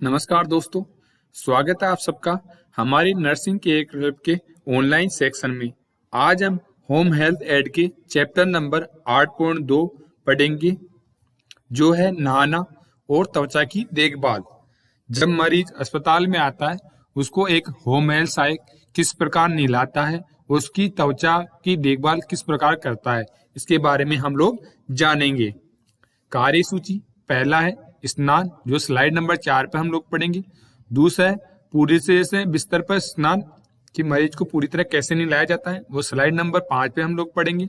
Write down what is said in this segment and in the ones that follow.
नमस्कार दोस्तों, स्वागत है आप सबका हमारी नर्सिंग के एक क्लब के ऑनलाइन सेक्शन में। आज हम होम हेल्थ एड के चैप्टर नंबर 8.2 पढ़ेंगे, जो है नहाना और त्वचा की देखभाल। जब मरीज अस्पताल में आता है, उसको एक होम हेल्थ सहायक किस प्रकार नहलाता है, उसकी त्वचा की देखभाल किस प्रकार करता है, इसके बारे में हम लोग जानेंगे। कार्य सूची पहला है स्नान, जो स्लाइड नंबर 4 पे हम लोग पढ़ेंगे। दूसरा है पूरी तरह से बिस्तर पर स्नान, कि मरीज को पूरी तरह कैसे नहलाया जाता है, वो स्लाइड नंबर 5 पे हम लोग पढ़ेंगे।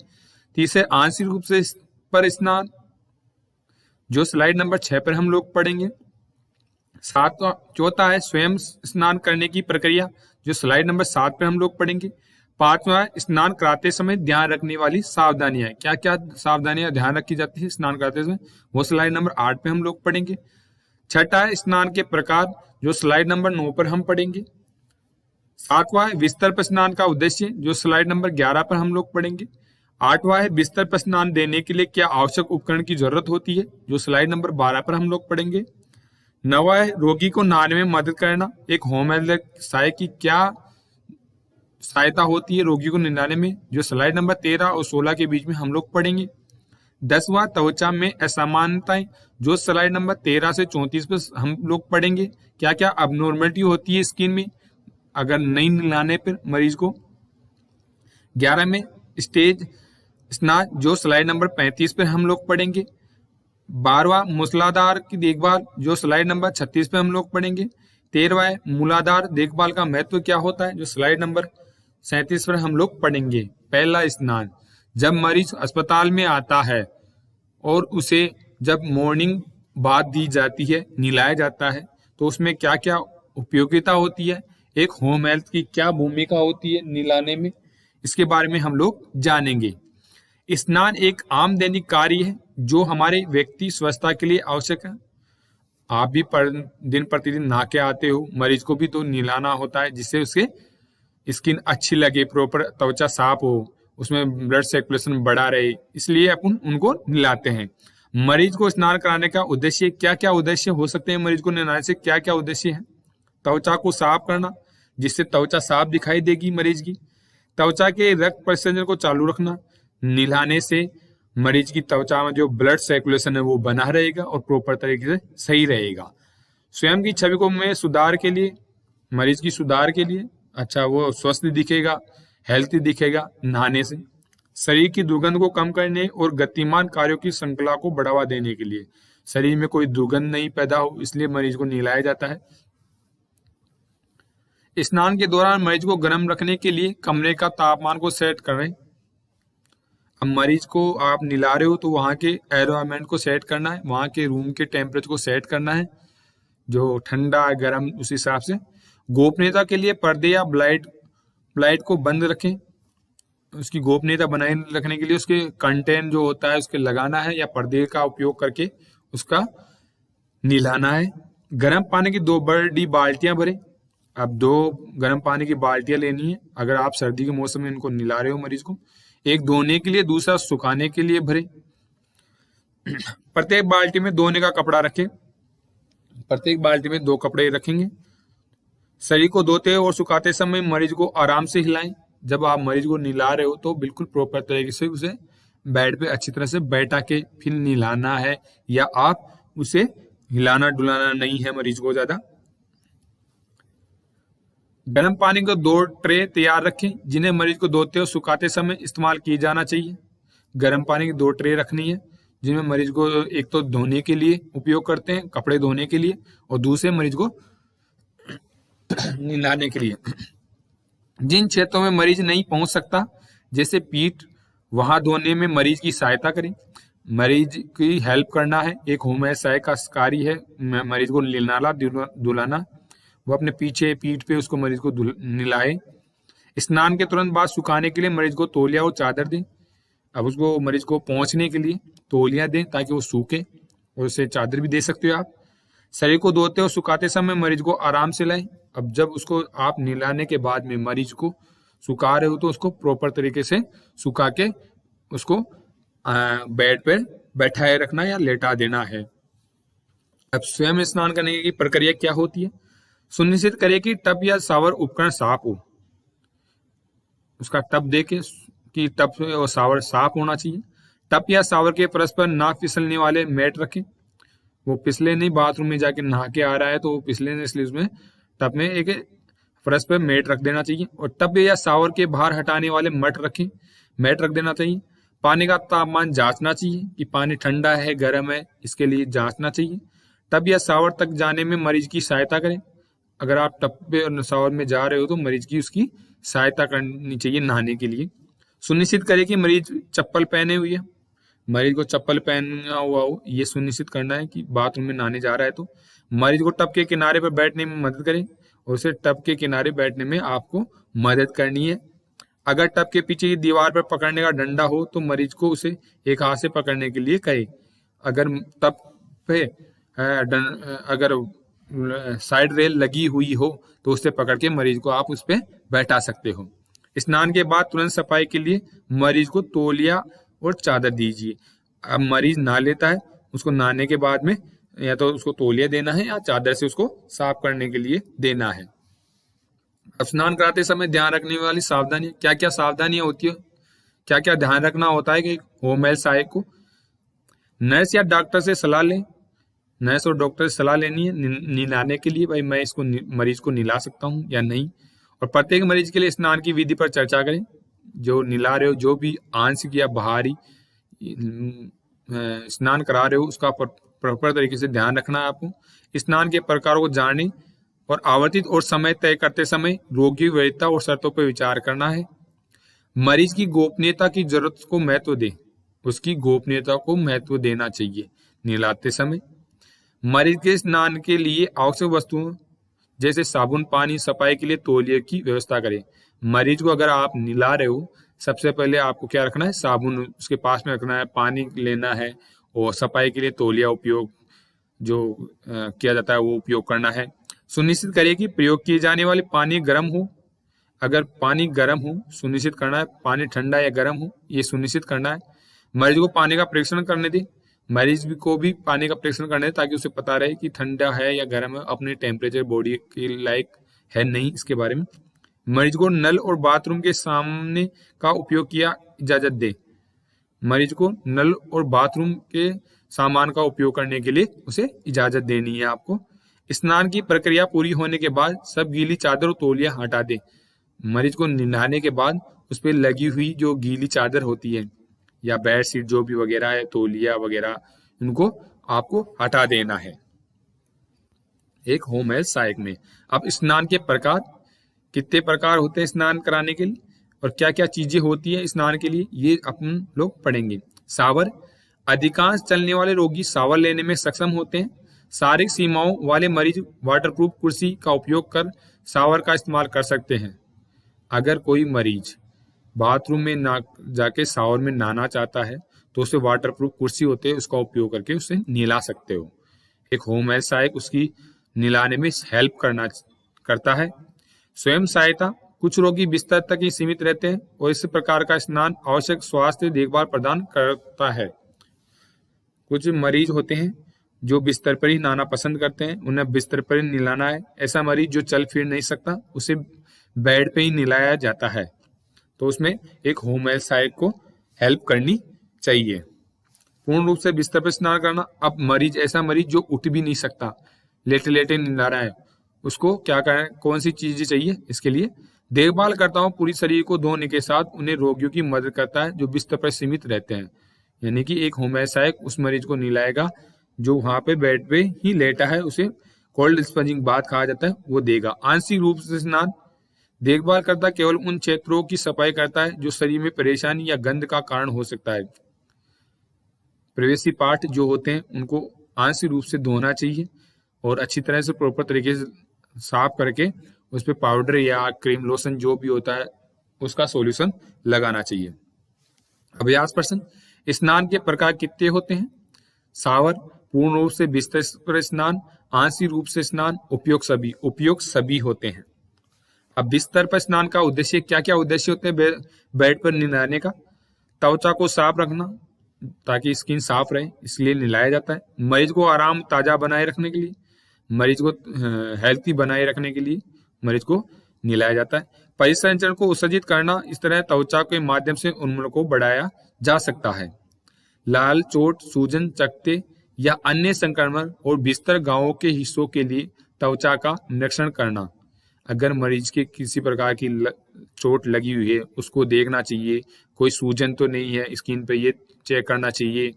तीसरा आंशिक रूप से पर स्नान, जो स्लाइड नंबर 6 पर हम लोग पढ़ेंगे। चौथा है स्वयं स्नान करने की प्रक्रिया, जो स्लाइड नंबर 7 पे हम लोग पढ़ेंगे। पांचवा स्नान कराते समय ध्यान रखने वाली सावधानियां, क्या क्या सावधानियां ध्यान रखी जाती है स्नान कराते समय, वो स्लाइड नंबर 8 पे हम लोग पढ़ेंगे। छठा है स्नान के प्रकार, जो स्लाइड नंबर 9 पर हम पढ़ेंगे। सातवां है बिस्तर पर स्नान का उद्देश्य, जो स्लाइड नंबर 11 पर हम लोग पढ़ेंगे। आठवां है बिस्तर पर स्नान देने के लिए क्या आवश्यक उपकरण की जरूरत होती है, जो स्लाइड नंबर 12 पर हम लोग पढ़ेंगे। नवा है रोगी को नहाने में मदद करना, एक होम हेल्थ सहायक की क्या सहायता होती है रोगी को नहलाने में, जो स्लाइड नंबर 13 और 16 के बीच में हम लोग पढ़ेंगे। 10वां त्वचा में असामान्यताएं, जो स्लाइड नंबर 13 से 34 पर हम लोग पढ़ेंगे, क्या क्या अबनॉर्मलिटी होती है स्किन में अगर नहीं नहलाने पर मरीज को। 11 में स्टेज स्नान, जो स्लाइड नंबर 35 पर हम लोग पढ़ेंगे। 12वां मूलाधार की देखभाल, जो स्लाइड नंबर 36 पे हम लोग पढ़ेंगे। 13वां मूलाधार देखभाल का महत्व क्या होता है, जो स्लाइड नंबर 37 पर हम लोग पढ़ेंगे। पहला स्नान, जब मरीज अस्पताल में आता है और उसे जब मॉर्निंग बाथ दी जाती है, नहलाया जाता है, तो उसमें क्या क्या उपयोगिता होती है, एक होम हेल्थ की क्या भूमिका होती है नहलाने में, इसके बारे में हम लोग जानेंगे। स्नान एक आम दैनिक कार्य है जो हमारे व्यक्ति स्वस्थता के लिए आवश्यक है। आप भी दिन प्रतिदिन नहा के आते हो, मरीज को भी तो नहलाना होता है जिससे उसके स्किन अच्छी लगे, प्रॉपर त्वचा साफ हो, उसमें ब्लड सर्कुलेशन बढ़ा रहे, इसलिए अपन उनको नहलाते हैं। मरीज को स्नान कराने का उद्देश्य, क्या क्या उद्देश्य हो सकते हैं मरीज को नहलाने से, क्या क्या उद्देश्य है। त्वचा को साफ करना, जिससे त्वचा साफ दिखाई देगी मरीज की। त्वचा के रक्त परिसंचरण को चालू रखना, नहलाने से मरीज की त्वचा में जो ब्लड सर्कुलेशन है वो बना रहेगा और प्रॉपर तरीके से सही रहेगा। स्वयं की छवि को में सुधार के लिए, मरीज की सुधार के लिए, अच्छा वो स्वस्थ दिखेगा, हेल्थी दिखेगा नहाने से। शरीर की दुर्गंध को कम करने और गतिमान कार्यों की श्रृंखला को बढ़ावा देने के लिए, शरीर में कोई दुर्गंध नहीं पैदा हो इसलिए मरीज को नहलाया जाता है। स्नान के दौरान मरीज को गर्म रखने के लिए कमरे का तापमान को सेट करें। अब मरीज को आप नहला रहे हो तो वहाँ के एनवायरनमेंट को सेट करना है, वहाँ के रूम के टेम्परेचर को सेट करना है, जो ठंडा गर्म उस हिसाब से। गोपनीयता के लिए पर्दे या ब्लाइट को बंद रखें, उसकी गोपनीयता बनाए रखने के लिए उसके कंटेंट जो होता है उसके लगाना है या पर्दे का उपयोग करके उसका नहलाना है। गर्म पानी की 2 बड़ी बाल्टियां भरें। अब 2 गर्म पानी की बाल्टियां लेनी है अगर आप सर्दी के मौसम में इनको नहला रहे हो मरीज को। एक धोने के लिए, दूसरा सुखाने के लिए भरे। प्रत्येक बाल्टी में धोने का कपड़ा रखें, प्रत्येक बाल्टी में 2 कपड़े रखेंगे। शरीर को धोते और सुखाते समय मरीज को आराम से हिलाएं। जब आप मरीज को नहला रहे हो तो बिल्कुल प्रॉपर तरीके से उसे बेड पे अच्छी तरह से बैठा के फिर नहलाना है, या आप उसे हिलाना डुलाना नहीं है मरीज को ज्यादा। गर्म पानी को 2 ट्रे तैयार रखें जिन्हें मरीज को धोते और सुखाते समय इस्तेमाल किए जाना चाहिए। गर्म पानी की 2 ट्रे रखनी है जिनमें मरीज को एक तो धोने के लिए उपयोग करते हैं, कपड़े धोने के लिए, और दूसरे मरीज को नहलाने के लिए। जिन क्षेत्रों में मरीज नहीं पहुंच सकता जैसे पीठ, वहां धोने में मरीज की सहायता करें। मरीज की हेल्प करना है, एक होम हेल्थ सहायक का कार्य है मरीज को नहलाना धुलाना। वो अपने पीछे पीठ पे उसको मरीज को नहलाए। स्नान के तुरंत बाद सुखाने के लिए मरीज को तौलिया और चादर दें। अब उसको मरीज को पहुंचने के लिए तौलिया दें ताकि वो सूखे, और उसे चादर भी दे सकते हो आप। शरीर को धोते और सुखाते समय मरीज को आराम से लाएं। अब जब उसको आप नहलाने के बाद में मरीज को सुखा रहे हो तो उसको प्रॉपर तरीके से सुखा के उसको बेड पर बैठाए रखना या लेटा देना है। अब स्वयं स्नान करने की प्रक्रिया क्या होती है? सुनिश्चित करें कि टब या शावर उपकरण साफ हो। उसका टब देखे कि टब और शावर साफ होना चाहिए। टब या शावर के परस्पर ना फिसलने वाले मैट रखें। वो फिसले नहीं, बाथरूम में जाके नहा के आ रहा है तो वो फिसले नहीं, इसलिए उसमें टब में एक फर्श पे मैट रख देना चाहिए। और टब या शावर के बाहर हटाने वाले मैट रख देना चाहिए। पानी का तापमान जांचना चाहिए कि पानी ठंडा है गर्म है, इसके लिए जांचना चाहिए। टब या शावर तक जाने में मरीज की सहायता करें। अगर आप टब पे और शावर में जा रहे हो तो मरीज की उसकी सहायता करनी चाहिए नहाने के लिए। सुनिश्चित करें कि मरीज चप्पल पहने हुए है। मरीज को चप्पल पहना हुआ हो ये सुनिश्चित करना है कि बाथरूम में नहाने जा रहा है तो। मरीज को टब के किनारे पर बैठने में मदद करें और उसे टब के किनारे बैठने में आपको मदद करनी है। अगर टब के पीछे की दीवार पर पकड़ने का डंडा हो तो मरीज को उसे एक हाथ से पकड़ने के लिए कहे। अगर टब पे अगर साइड रेल लगी हुई हो तो उससे पकड़ के मरीज को आप उस पर बैठा सकते हो। स्नान के बाद तुरंत सफाई के लिए मरीज को तौलिया और चादर दीजिए। अब मरीज नहा लेता है, उसको नहाने के बाद में या तो उसको तौलिया देना है या चादर से उसको साफ करने के लिए देना है। अब स्नान कराते समय ध्यान रखने वाली सावधानी, क्या क्या सावधानियां होती है, क्या क्या ध्यान रखना होता है कि होम हेल्थ सहायक को? नर्स या डॉक्टर से सलाह लें। नर्स और डॉक्टर से सलाह लेनी है नहलाने के लिए, भाई मैं इसको मरीज को नहला सकता हूँ या नहीं। और प्रत्येक मरीज के लिए स्नान की विधि पर चर्चा करें। जो नहला रहे हो, जो भी आंशिक या बाहरी स्नान करा रहे हो, उसका प्रॉपर तरीके से ध्यान रखना है आपको। स्नान के प्रकारों को जानने और आवर्तित और समय तय करते समय रोगी की वैधता और शर्तों पर विचार करना है। मरीज की गोपनीयता की जरूरत को महत्व दे, उसकी गोपनीयता को महत्व देना चाहिए नहलाते समय। मरीज के स्नान के लिए आवश्यक वस्तुओं जैसे साबुन, पानी, सफाई के लिए तौलिए की व्यवस्था करें। मरीज को अगर आप नहला रहे हो, सबसे पहले आपको क्या रखना है? साबुन उसके पास में रखना है, पानी लेना है और सफाई के लिए तौलिया उपयोग जो किया जाता है वो उपयोग करना है। सुनिश्चित करिए कि प्रयोग किए जाने वाले पानी गर्म हो। अगर पानी गर्म हो सुनिश्चित करना है, पानी ठंडा या गर्म हो ये सुनिश्चित करना है। मरीज को पानी का परीक्षण करने दें। मरीज को भी पानी का परीक्षण करने दें ताकि उसे पता रहे कि ठंडा है या गर्म है, अपने टेम्परेचर बॉडी के लायक है नहीं इसके बारे में। मरीज को नल और बाथरूम के सामने का उपयोग किया इजाजत दे। मरीज को नल और बाथरूम के सामान का उपयोग करने के लिए उसे इजाजत देनी है आपको। स्नान की प्रक्रिया पूरी होने के बाद सब गीली चादर और तौलिया हटा दे। मरीज को नहाने के बाद उस पर लगी हुई जो गीली चादर होती है या बेड शीट जो भी वगैरह है, तौलिया वगैरह, इनको आपको हटा देना है। एक होम हेल्थ सहायक में अब स्नान के प्रकार, कितने प्रकार होते हैं स्नान कराने के लिए और क्या क्या चीजें होती है स्नान के लिए, ये अपन लोग पढ़ेंगे। शावर, अधिकांश चलने वाले रोगी शावर लेने में सक्षम होते हैं। शारीरिक सीमाओं वाले मरीज वाटरप्रूफ कुर्सी का उपयोग कर शावर का इस्तेमाल कर सकते हैं। अगर कोई मरीज बाथरूम में ना जाके शावर में नहाना चाहता है तो उसे वाटरप्रूफ कुर्सी होते है उसका उपयोग करके उसे नहला सकते हो। एक होम हेल्थ सहायक उसकी नहलाने में हेल्प करता है। स्वयं सहायता, कुछ रोगी बिस्तर तक ही सीमित रहते हैं और इस प्रकार का स्नान आवश्यक स्वास्थ्य देखभाल प्रदान करता है। कुछ मरीज होते हैं जो बिस्तर पर ही नहाना पसंद करते हैं, उन्हें बिस्तर पर ही नहलाना है। ऐसा मरीज जो चल फिर नहीं सकता उसे बेड पे ही नहलाया जाता है, तो उसमें एक होम हेल्थ सहायक को हेल्प करनी चाहिए। पूर्ण रूप से बिस्तर पर स्नान करना, अब मरीज, ऐसा मरीज जो उठ भी नहीं सकता, लेटे लेटे नहला रहा है, उसको क्या करें, कौन सी चीजें चाहिए इसके लिए? देखभाल करता हूँ पूरी शरीर को धोने के साथ उन्हें रोगियों की मदद करता है जो बिस्तर पर सीमित रहते हैं। यानी कि एक होम हेल्थ सहायक उस मरीज को नहलाएगा जो वहां पे बेड पे ही लेटा है, उसे कोल्ड स्पंजिंग बाथ कहा जाता है, वो देगा। आंशिक रूप से स्नान, देखभाल करता केवल उन क्षेत्रों की सफाई करता है जो शरीर में परेशानी या गंध का कारण हो सकता है। प्रवेशी पार्ट जो होते हैं उनको आंशिक रूप से धोना चाहिए और अच्छी तरह से प्रॉपर तरीके से साफ करके उस पर पाउडर या क्रीम, लोशन जो भी होता है उसका सॉल्यूशन लगाना चाहिए। अभ्यास प्रश्न, स्नान के प्रकार कितने होते हैं? शावर, पूर्ण रूप से बिस्तर पर स्नान, आंशिक रूप से स्नान, उपयोग सभी होते हैं। अब बिस्तर पर स्नान का उद्देश्य, क्या क्या उद्देश्य होते हैं बेड पर नहाने का? त्वचा को साफ रखना, ताकि स्किन साफ रहे, इसलिए नहलाया जाता है। मरीज को आराम ताजा बनाए रखने के लिए, मरीज को हेल्थी बनाए रखने के लिए मरीज को नहलाया जाता है। परिसंचरण को उत्सर्जित करना, इस तरह त्वचा के माध्यम से उन्मूलन को बढ़ाया जा सकता है। लाल, चोट, सूजन, चकत्ते या अन्य संक्रमण और बिस्तर घावों के हिस्सों के लिए त्वचा का निरीक्षण करना। अगर मरीज के किसी प्रकार की चोट लगी हुई है, उसको देखना चाहिए, कोई सूजन तो नहीं है स्किन पे, ये चेक करना चाहिए।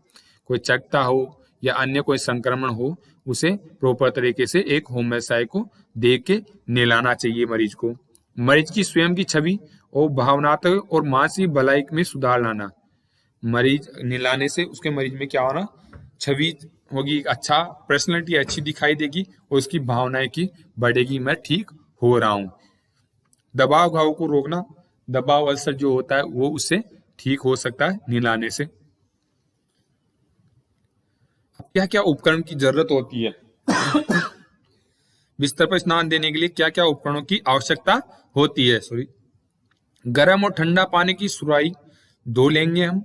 कोई चकत्ता हो या अन्य कोई संक्रमण हो, उसे प्रॉपर तरीके से एक होम्योपैथी को देख के नहलाना चाहिए मरीज को। मरीज की स्वयं की छवि और भावनात्मक और मानसिक भलाई में सुधार लाना। मरीज नहलाने से उसके मरीज में क्या होना, छवि होगी, अच्छा पर्सनैलिटी अच्छी दिखाई देगी और उसकी भावनाएं की बढ़ेगी, मैं ठीक हो रहा हूँ। दबाव घाव को रोकना, दबाव अल्सर जो होता है वो उससे ठीक हो सकता है नहलाने से। क्या क्या उपकरण की जरूरत होती है बिस्तर पर स्नान देने के लिए क्या क्या उपकरणों की आवश्यकता होती है? गर्म और ठंडा पानी की सुराही 2 लेंगे हम।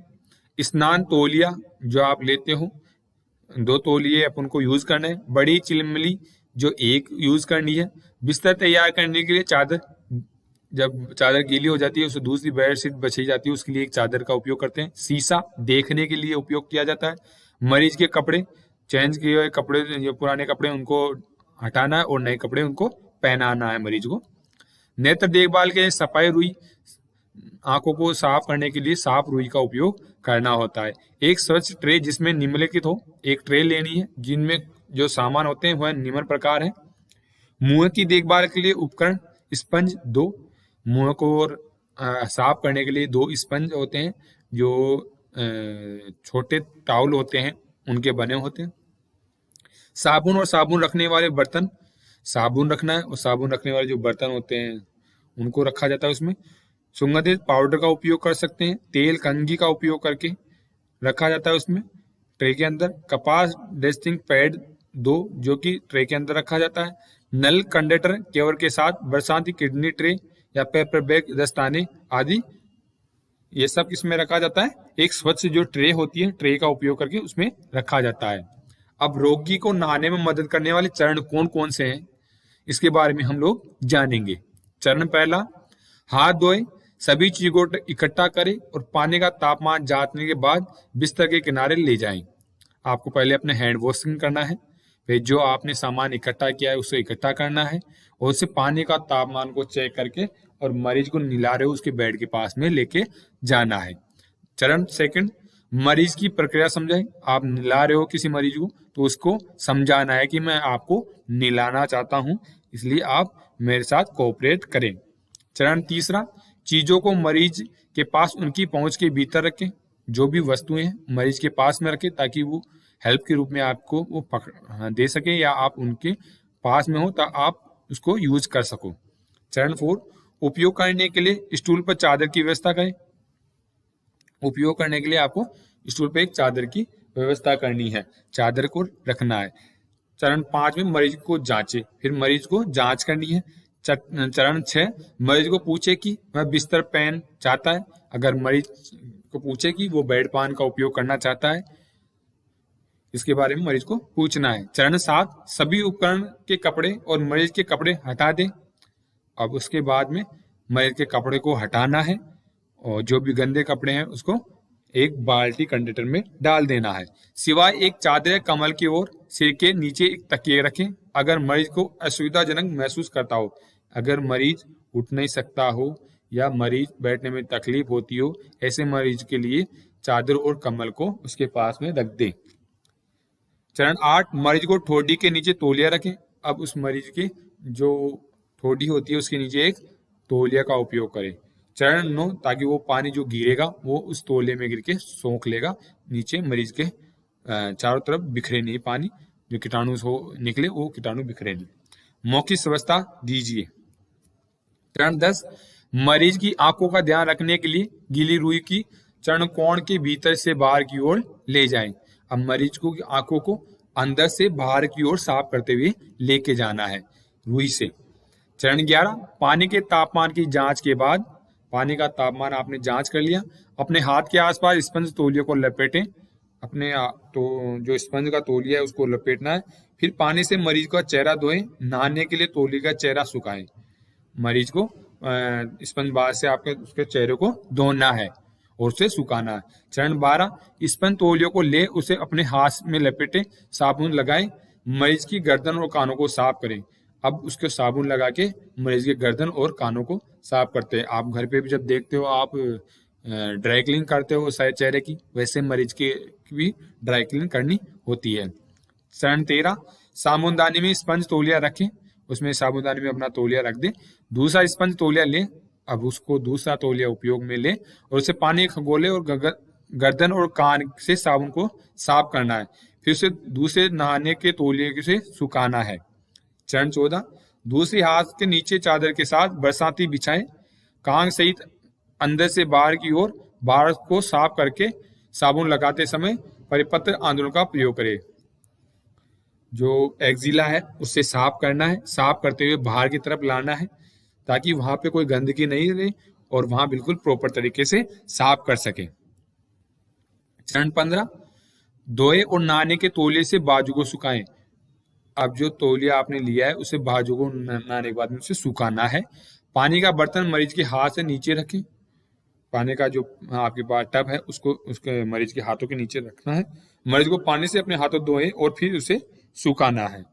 स्नान तौलिया जो आप लेते हो, 2 तौलिए अपन को यूज करना है। बड़ी चिलमली जो 1 यूज करनी है। बिस्तर तैयार करने के लिए चादर, जब चादर गीली हो जाती है उसे दूसरी बेडशीट बची जाती है, उसके लिए एक चादर का उपयोग करते हैं। शीशा देखने के लिए उपयोग किया जाता है। मरीज के कपड़े, चेंज किए हुए कपड़े, जो पुराने कपड़े उनको हटाना है और नए कपड़े उनको पहनाना है मरीज को। नेत्र देखभाल के सफाई रुई, आंखों को साफ करने के लिए साफ रुई का उपयोग करना होता है। एक स्वच्छ ट्रे जिसमें निम्नलिखित हो, एक ट्रे लेनी है जिनमें जो सामान होते हैं वह निम्न प्रकार है। मुंह की देखभाल के लिए उपकरण, स्पंज 2, मुंह को साफ करने के लिए 2 स्पंज होते हैं जो छोटे टावल होते हैं उनके बने होते हैं। साबुन और साबुन रखने वाले बर्तन, साबुन रखना है और साबुन रखने वाले जो बर्तन होते हैं उनको रखा जाता है उसमें। सुगंधित पाउडर का उपयोग कर सकते हैं। तेल कंघी का उपयोग करके रखा जाता है उसमें ट्रे के अंदर। कपास ड्रेसिंग पैड 2 जो कि ट्रे के अंदर रखा जाता है। नल कंडक्टर केवर के साथ बरसाती किडनी ट्रे या पेपर बैग, दस्ताने आदि, ये सब इसमें रखा जाता है। एक स्वच्छ जो ट्रे होती है, ट्रे का उपयोग करके उसमें रखा जाता है। अब रोगी को नहाने में मदद करने वाले चरण कौन कौन से हैं, इसके बारे में हम लोग जानेंगे। चरण पहला, हाथ धोए, सभी चीजों को इकट्ठा करें और पानी का तापमान जांचने के बाद बिस्तर के किनारे ले जाएं। आपको पहले अपने हैंड वॉशिंग करना है, फिर जो आपने सामान इकट्ठा किया है उसे इकट्ठा करना है और उसे पानी का तापमान को चेक करके और मरीज को नहला रहे हो उसके बेड के पास में लेके जाना है। चरण सेकंड, मरीज की प्रक्रिया समझाएं। आप नहला रहे हो किसी मरीज को तो उसको समझाना है कि मैं आपको नहलाना चाहता हूं, इसलिए आप मेरे साथ कोऑपरेट करें। चरण तीसरा, चीजों को मरीज के पास उनकी पहुंच के भीतर रखें। जो भी वस्तुएं हैं मरीज के पास में रखें ताकि वो हेल्प के रूप में आपको वो दे सके या आप उनके पास में हो तो आप उसको यूज कर सको। चरण 4, उपयोग करने के लिए स्टूल पर चादर की व्यवस्था करें। उपयोग करने के लिए आपको स्टूल पर एक चादर की व्यवस्था करनी है, चादर को रखना है। चरण 5 में मरीज को जांचे, फिर मरीज को जांच करनी है। चरण 6, मरीज को पूछे कि वह बिस्तर पैन चाहता है। अगर मरीज को पूछे कि वो बेड पान का उपयोग करना चाहता है, इसके बारे में मरीज को पूछना है। चरण 7, सभी उपकरण के कपड़े और मरीज के कपड़े हटा दें। अब उसके बाद में मरीज के कपड़े को हटाना है और जो भी गंदे कपड़े हैं उसको एक बाल्टी कंटेनर में डाल देना है। सिवाय एक चादर कमल की ओर सिर के नीचे एक तकिए रखें। अगर मरीज को असुविधाजनक महसूस करता हो, अगर मरीज उठ नहीं सकता हो या मरीज बैठने में तकलीफ होती हो, ऐसे मरीज के लिए चादर और कम्बल को उसके पास में रख दें। चरण 8, मरीज को ठोडी के नीचे तौलिया रखें। अब उस मरीज की जो ठोडी होती है उसके नीचे एक तौलिया का उपयोग करें। चरण 9, ताकि वो पानी जो गिरेगा वो उस तौलिए में गिर के सोख लेगा, नीचे मरीज के चारों तरफ बिखरे नहीं, पानी जो कीटाणु हो निकले वो कीटाणु बिखरे नहीं। मौखिक व्यवस्था दीजिए। चरण 10, मरीज की आंखों का ध्यान रखने के लिए गीली रुई की चरण कोण के भीतर से बाहर की ओर ले जाएं। अब मरीज को आंखों को अंदर से बाहर की ओर साफ करते हुए लेके जाना है रुई से। चरण 11, पानी के तापमान की जांच के बाद, पानी का तापमान आपने जांच कर लिया, अपने हाथ के आसपास स्पंज तौलिए को लपेटें तो जो स्पंज का तौलिया है उसको लपेटना है। फिर पानी से मरीज का चेहरा धोएं। नहाने के लिए तौलिया का चेहरा सुखाएं। मरीज को स्पंज बार से आपके उसके चेहरे को धोना है और उसे सुखाना है। चरण 12, स्पंज तौलियों को ले उसे अपने हाथ में लपेटे, साबुन लगाएं, मरीज की गर्दन और कानों को साफ करें। अब उसके साबुन लगा के मरीज के गर्दन और कानों को साफ करते हैं। आप घर पे भी जब देखते हो, आप ड्राई क्लीन करते हो शायद चेहरे की, वैसे मरीज की भी ड्राई क्लीन करनी होती है। चरण 13, साबुनदानी में स्पंज तौलिया रखें, उसमें साबुनदानी में अपना तौलिया रख दें। दूसरा स्पंज तौलिया ले, अब उसको दूसरा तौलिया उपयोग में ले और उसे पानी खगोले और गर्दन और कान से साबुन को साफ करना है। फिर उसे दूसरे नहाने के तौलिए से सुखाना है। चरण 14, दूसरी हाथ के नीचे चादर के साथ बरसाती बिछाएं। कान सहित अंदर से बाहर की ओर बाहर को साफ करके साबुन लगाते समय परिपत्र आंदोलन का प्रयोग करें। जो एक्जिला है उससे साफ करना है, साफ करते हुए बाहर की तरफ लाना है ताकि वहां पे कोई गंदगी नहीं रहे और वहां बिल्कुल प्रॉपर तरीके से साफ कर सके। चरण 15, धोए और नहाने के तौलिए से बाजू को सुखाएं। अब जो तौलिया आपने लिया है उसे बाजू को नहाने के बाद में उसे सुखाना है। पानी का बर्तन मरीज के हाथ से नीचे रखें। पानी का जो आपके पास टब है उसको उसके मरीज के हाथों के नीचे रखना है। मरीज को पानी से अपने हाथों धोएं और फिर उसे सुखाना है।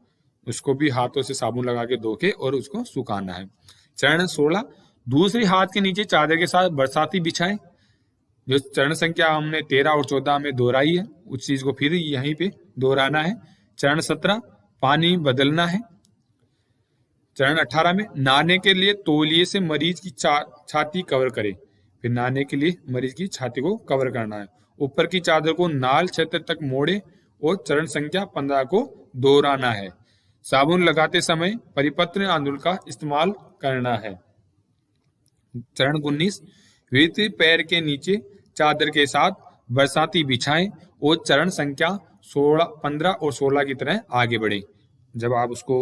उसको भी हाथों से साबुन लगा के धो के और उसको सुखाना है। चरण 16, दूसरी हाथ के नीचे चादर के साथ बरसाती बिछाएं। जो चरण संख्या हमने 13 और 14 में दोहराई है उस चीज को फिर यहीं पे दोहराना है। चरण 17, पानी बदलना है। चरण 18 में नहाने के लिए तौलिए से मरीज की छाती कवर करें। फिर नहाने के लिए मरीज की छाती को कवर करना है। ऊपर की चादर को नाल क्षेत्र तक मोड़े और चरण संख्या 15 को दोहराना है। साबुन लगाते समय परिपत्र आंदोलन का इस्तेमाल करना है। चरण 19, विपरीत पैर के नीचे चादर के साथ बरसाती बिछाएं और चरण संख्या 16, 15 और 16 की तरह आगे बढ़े। जब आप उसको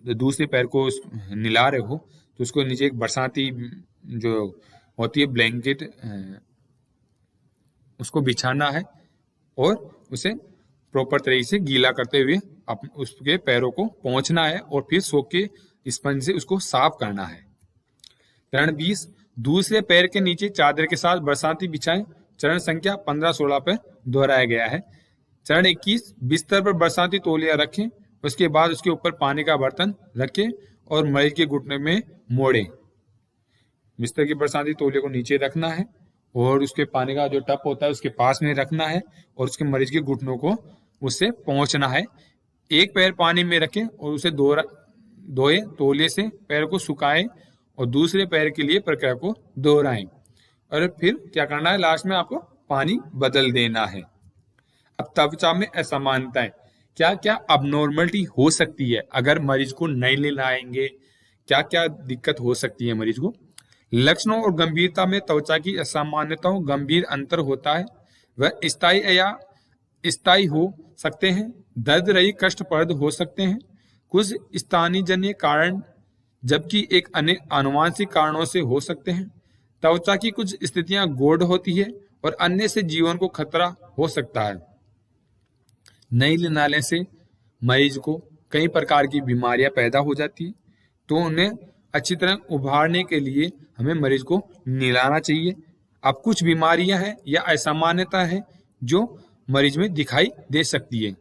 दूसरे पैर को निला रहे हो तो उसको नीचे एक बरसाती जो होती है ब्लैंकेट उसको बिछाना है और उसे प्रॉपर तरीके से गीला करते हुए उसके पैरों को पोंछना है और फिर सोख के स्पंज से उसको साफ करना है। चरण 20, दूसरे पैर के नीचे चादर के साथ बरसाती बिछाएं। चरण संख्या 15-16 पर दोहराया गया है। चरण 21, बिस्तर पर बरसाती तौलिया रखें। उसके बाद उसके ऊपर पानी का बर्तन रखें और मरीज के घुटने में मोड़ें। बिस्तर की बरसाती तौलिया को नीचे रखना है और उसके पानी का जो टप होता है उसके पास में रखना है और उसके मरीज के घुटनों को उससे पहुंचना है। एक पैर पानी में रखें और उसे धोए, तौलिए से पैर को सुखाएं और दूसरे पैर के लिए प्रक्रिया को दोहराएं और फिर क्या करना है, लास्ट में आपको पानी बदल देना है। अब त्वचा में असमानताएं, क्या क्या अबनॉर्मलिटी हो सकती है अगर मरीज को नहीं लाएंगे, क्या क्या दिक्कत हो सकती है मरीज को। लक्षणों और गंभीरता में त्वचा की असामान्यताओं गंभीर अंतर होता है। वह स्थायी या स्थायी हो सकते हैं, दर्द रही कष्टप्रद हो सकते हैं, कुछ स्थानीयजन्य कारण जबकि एक अन्य आनुवंशिक कारणों से हो सकते हैं। त्वचा की कुछ स्थितियां गौण होती है और अन्य से जीवन को खतरा हो सकता है। नई नाले से मरीज को कई प्रकार की बीमारियां पैदा हो जाती है तो उन्हें अच्छी तरह उभारने के लिए हमें मरीज को नहलाना चाहिए। अब कुछ बीमारियां हैं या असामान्यता है जो मरीज में दिखाई दे सकती है।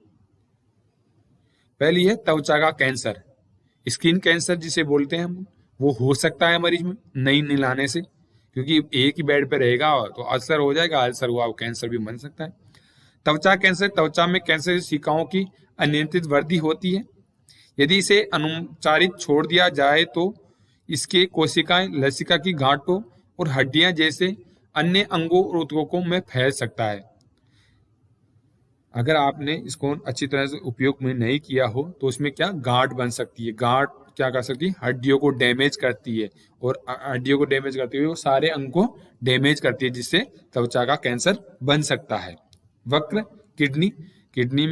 पहली है त्वचा का कैंसर, स्किन कैंसर जिसे बोलते हैं हम, वो हो सकता है मरीज में नहीं नहलाने से, क्योंकि एक ही बेड पे रहेगा तो अल्सर हो जाएगा, अल्सर हुआ वो कैंसर भी बन सकता है। त्वचा कैंसर, त्वचा में कैंसर शिकाओं की अनियंत्रित वृद्धि होती है। यदि इसे अनुपचारित छोड़ दिया जाए तो इसके कोशिकाएं लसिका की गांठों और हड्डियां जैसे अन्य अंगों और ऊतकों में फैल सकता है। अगर आपने इसको अच्छी तरह से उपयोग में नहीं किया हो तो उसमें क्या गांठ बन सकती है। गांठ क्या कर सकती है, हड्डियों को डैमेज करती है और हड्डियों को डैमेज करते हुए वो सारे अंग को डैमेज करती है, जिससे त्वचा का कैंसर बन सकता है। वक्र किडनी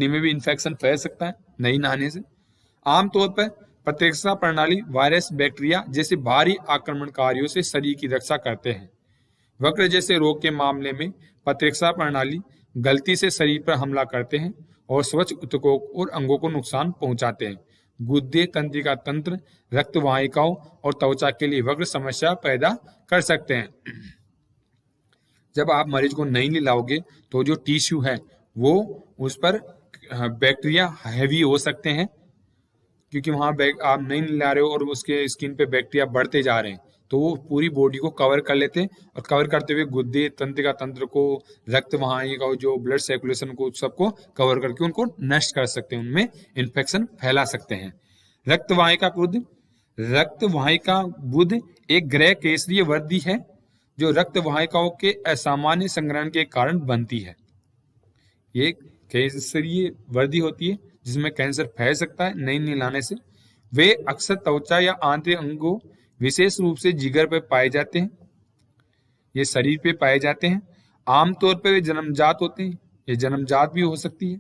में भी इन्फेक्शन फैल सकता है नहीं नहाने से। आमतौर पर प्रतिरक्षा प्रणाली वायरस, बैक्टीरिया जैसे बाहरी आक्रमणकारियों से शरीर की रक्षा करते हैं। वक्र जैसे रोग के मामले में प्रतिरक्षा प्रणाली गलती से शरीर पर हमला करते हैं और स्वच्छ ऊतकों और अंगों को नुकसान पहुंचाते हैं। गुर्दे, तंत्रिका तंत्र, रक्त वाहिकाओं और त्वचा के लिए वक्र समस्या पैदा कर सकते हैं। जब आप मरीज को नहीं नहलाओगे तो जो टिश्यू है वो उस पर बैक्टीरिया हैवी हो सकते हैं, क्योंकि वहां आप नहीं नहला रहे हो और उसके स्किन पे बैक्टीरिया बढ़ते जा रहे हैं, तो वो पूरी बॉडी को कवर कर लेते हैं और कवर करते हुए गुर्दे, तंत्रिका तंत्र को, रक्त वाहिका, जो ब्लड सर्कुलेशन को, सबको कवर करके उनको नष्ट कर सकते हैं, उनमें इन्फेक्शन फैला सकते हैं। रक्त वाहिका बुध। रक्त वाहिका बुध एक ग्रह केसरीय वर्दी है जो रक्त वाहिकाओं के असामान्य संग्रहण के कारण बनती है। ये केसरीय वर्दी होती है जिसमें कैंसर फैल सकता है नहीं नहलाने से। वे अक्सर त्वचा या आंतरिक अंगों, विशेष रूप से जिगर पर पाए जाते हैं। ये शरीर पे पाए जाते हैं। आमतौर पर वे जन्मजात होते हैं। ये जन्मजात भी हो सकती है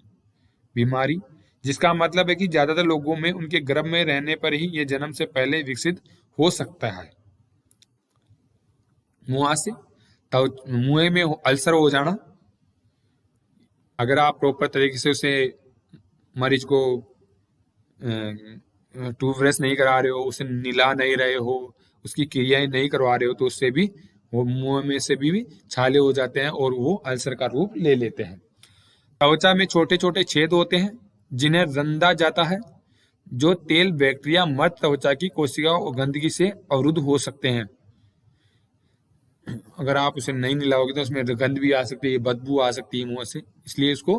बीमारी, जिसका मतलब है कि ज्यादातर लोगों में उनके गर्भ में रहने पर ही ये जन्म से पहले विकसित हो सकता है। मुहासे, मुंह में अल्सर हो जाना। अगर आप प्रॉपर तरीके से उसे मरीज को टूथब्रश नहीं करा रहे हो, उसे नहला नहीं रहे हो, उसकी क्रियाएं नहीं करवा रहे हो, तो उससे भी वो मुंह में से भी छाले हो जाते हैं और वो अल्सर का रूप ले लेते हैं। त्वचा में छोटे छोटे छेद होते हैं जिन्हें रंधा जाता है, जो तेल, बैक्टीरिया, मर्द त्वचा की कोशिकाओं और गंदगी से अवरुद्ध हो सकते हैं। अगर आप उसे नहीं नहलाओगे तो उसमें गंद भी आ सकती है, बदबू आ सकती है मुंह से, इसलिए इसको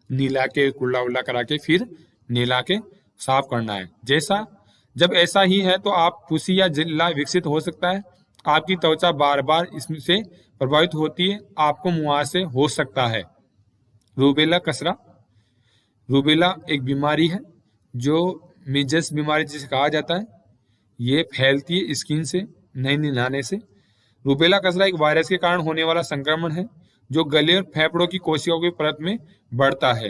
नहला के, कुल्ला उल्ला करा के फिर नहला के साफ करना है। जब ऐसा ही है तो आप फुंसी या जिल्ला विकसित हो सकता है। आपकी त्वचा बार बार इससे प्रभावित होती है, आपको मुहासे हो सकता है। रूबेला खसरा। रूबेला एक बीमारी है जो मिजल्स बीमारी जिसे कहा जाता है। ये फैलती है स्किन से नहीं नहलाने से। रूबेला खसरा एक वायरस के कारण होने वाला संक्रमण है जो गले और फेफड़ों की कोशिकाओं की परत में बढ़ता है।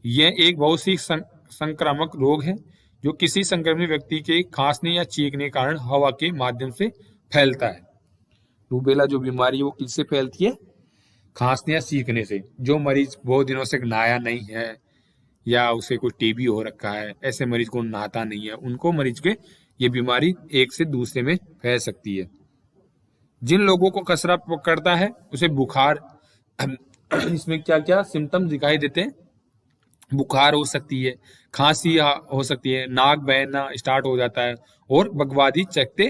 यह एक बहुत ही संक्रामक रोग है जो किसी संक्रमित व्यक्ति के खांसने या चीखने के कारण हवा के माध्यम से फैलता है। रूबेला जो बीमारी है वो किससे फैलती है? खांसने या चीखने से। जो मरीज बहुत दिनों से नहाया नहीं है या उसे कोई टीबी हो रखा है, ऐसे मरीज को नहाता नहीं है, उनको मरीज के ये बीमारी एक से दूसरे में फैल सकती है। जिन लोगों को खसरा पकड़ता है उसे बुखार, इसमें क्या क्या सिम्टम्स दिखाई देते हैं? बुखार हो सकती है, खांसी हो सकती है, नाक बहना स्टार्ट हो जाता है और बकवादी चकते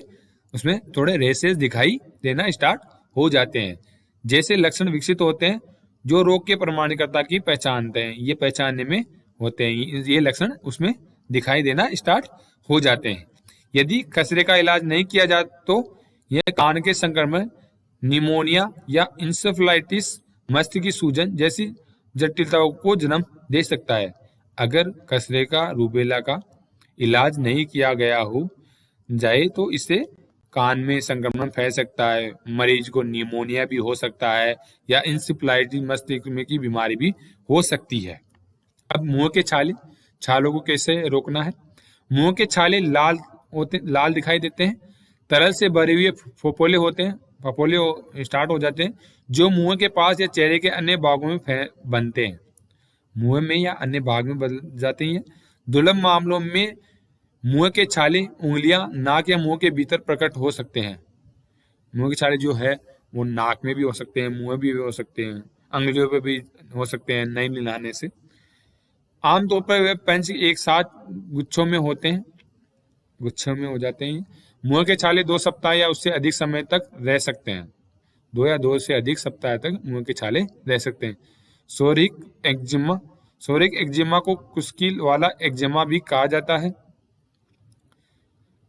उसमें थोड़े रेसेस दिखाई देना स्टार्ट हो जाते हैं। जैसे लक्षण विकसित होते हैं जो रोग के प्रमाणीकर्ता की पहचानते हैं, ये पहचानने में होते हैं, ये लक्षण उसमें दिखाई देना स्टार्ट हो जाते हैं। यदि खसरे का इलाज नहीं किया जाए तो यह कान के संक्रमण, निमोनिया या इंसेफेलाइटिस, मस्तिष्क की सूजन जैसी जटिलताओं को जन्म दे सकता है। अगर खसरे का, रूबेला का इलाज नहीं किया गया हो जाए तो इससे कान में संक्रमण फैल सकता है, मरीज को निमोनिया भी हो सकता है या इंसेफेलाइटिस, मस्तिष्क में की बीमारी भी हो सकती है। अब मुंह के छालों को कैसे रोकना है? मुंह के छाले लाल दिखाई देते हैं, तरल से भरे हुए फपोले होते हैं, फपोले स्टार्ट हो जाते हैं जो मुंह के पास या चेहरे के अन्य भागों में बनते हैं, मुंह में या अन्य भाग में बदल जाते हैं। दुर्लभ मामलों में मुंह के छाले उंगलियां, नाक या मुंह के भीतर प्रकट हो सकते हैं। मुंह के छाले जो है वो नाक में भी हो सकते हैं, मुंह में भी हो सकते हैं, अंगुलियों पे भी हो सकते हैं नहीं नहलाने से। आमतौर पर वे पंच एक साथ गुच्छों में होते हैं, गुच्छों में हो जाते हैं। मुंह के छाले 2 सप्ताह या उससे अधिक समय तक रह सकते हैं। 2 या 2 से अधिक सप्ताह तक मुंह के छाले रह सकते हैं। सोरिक एक्जिमा। सोरिक एक्जिमा को खुश्की वाला एक्जिमा भी कहा जाता है,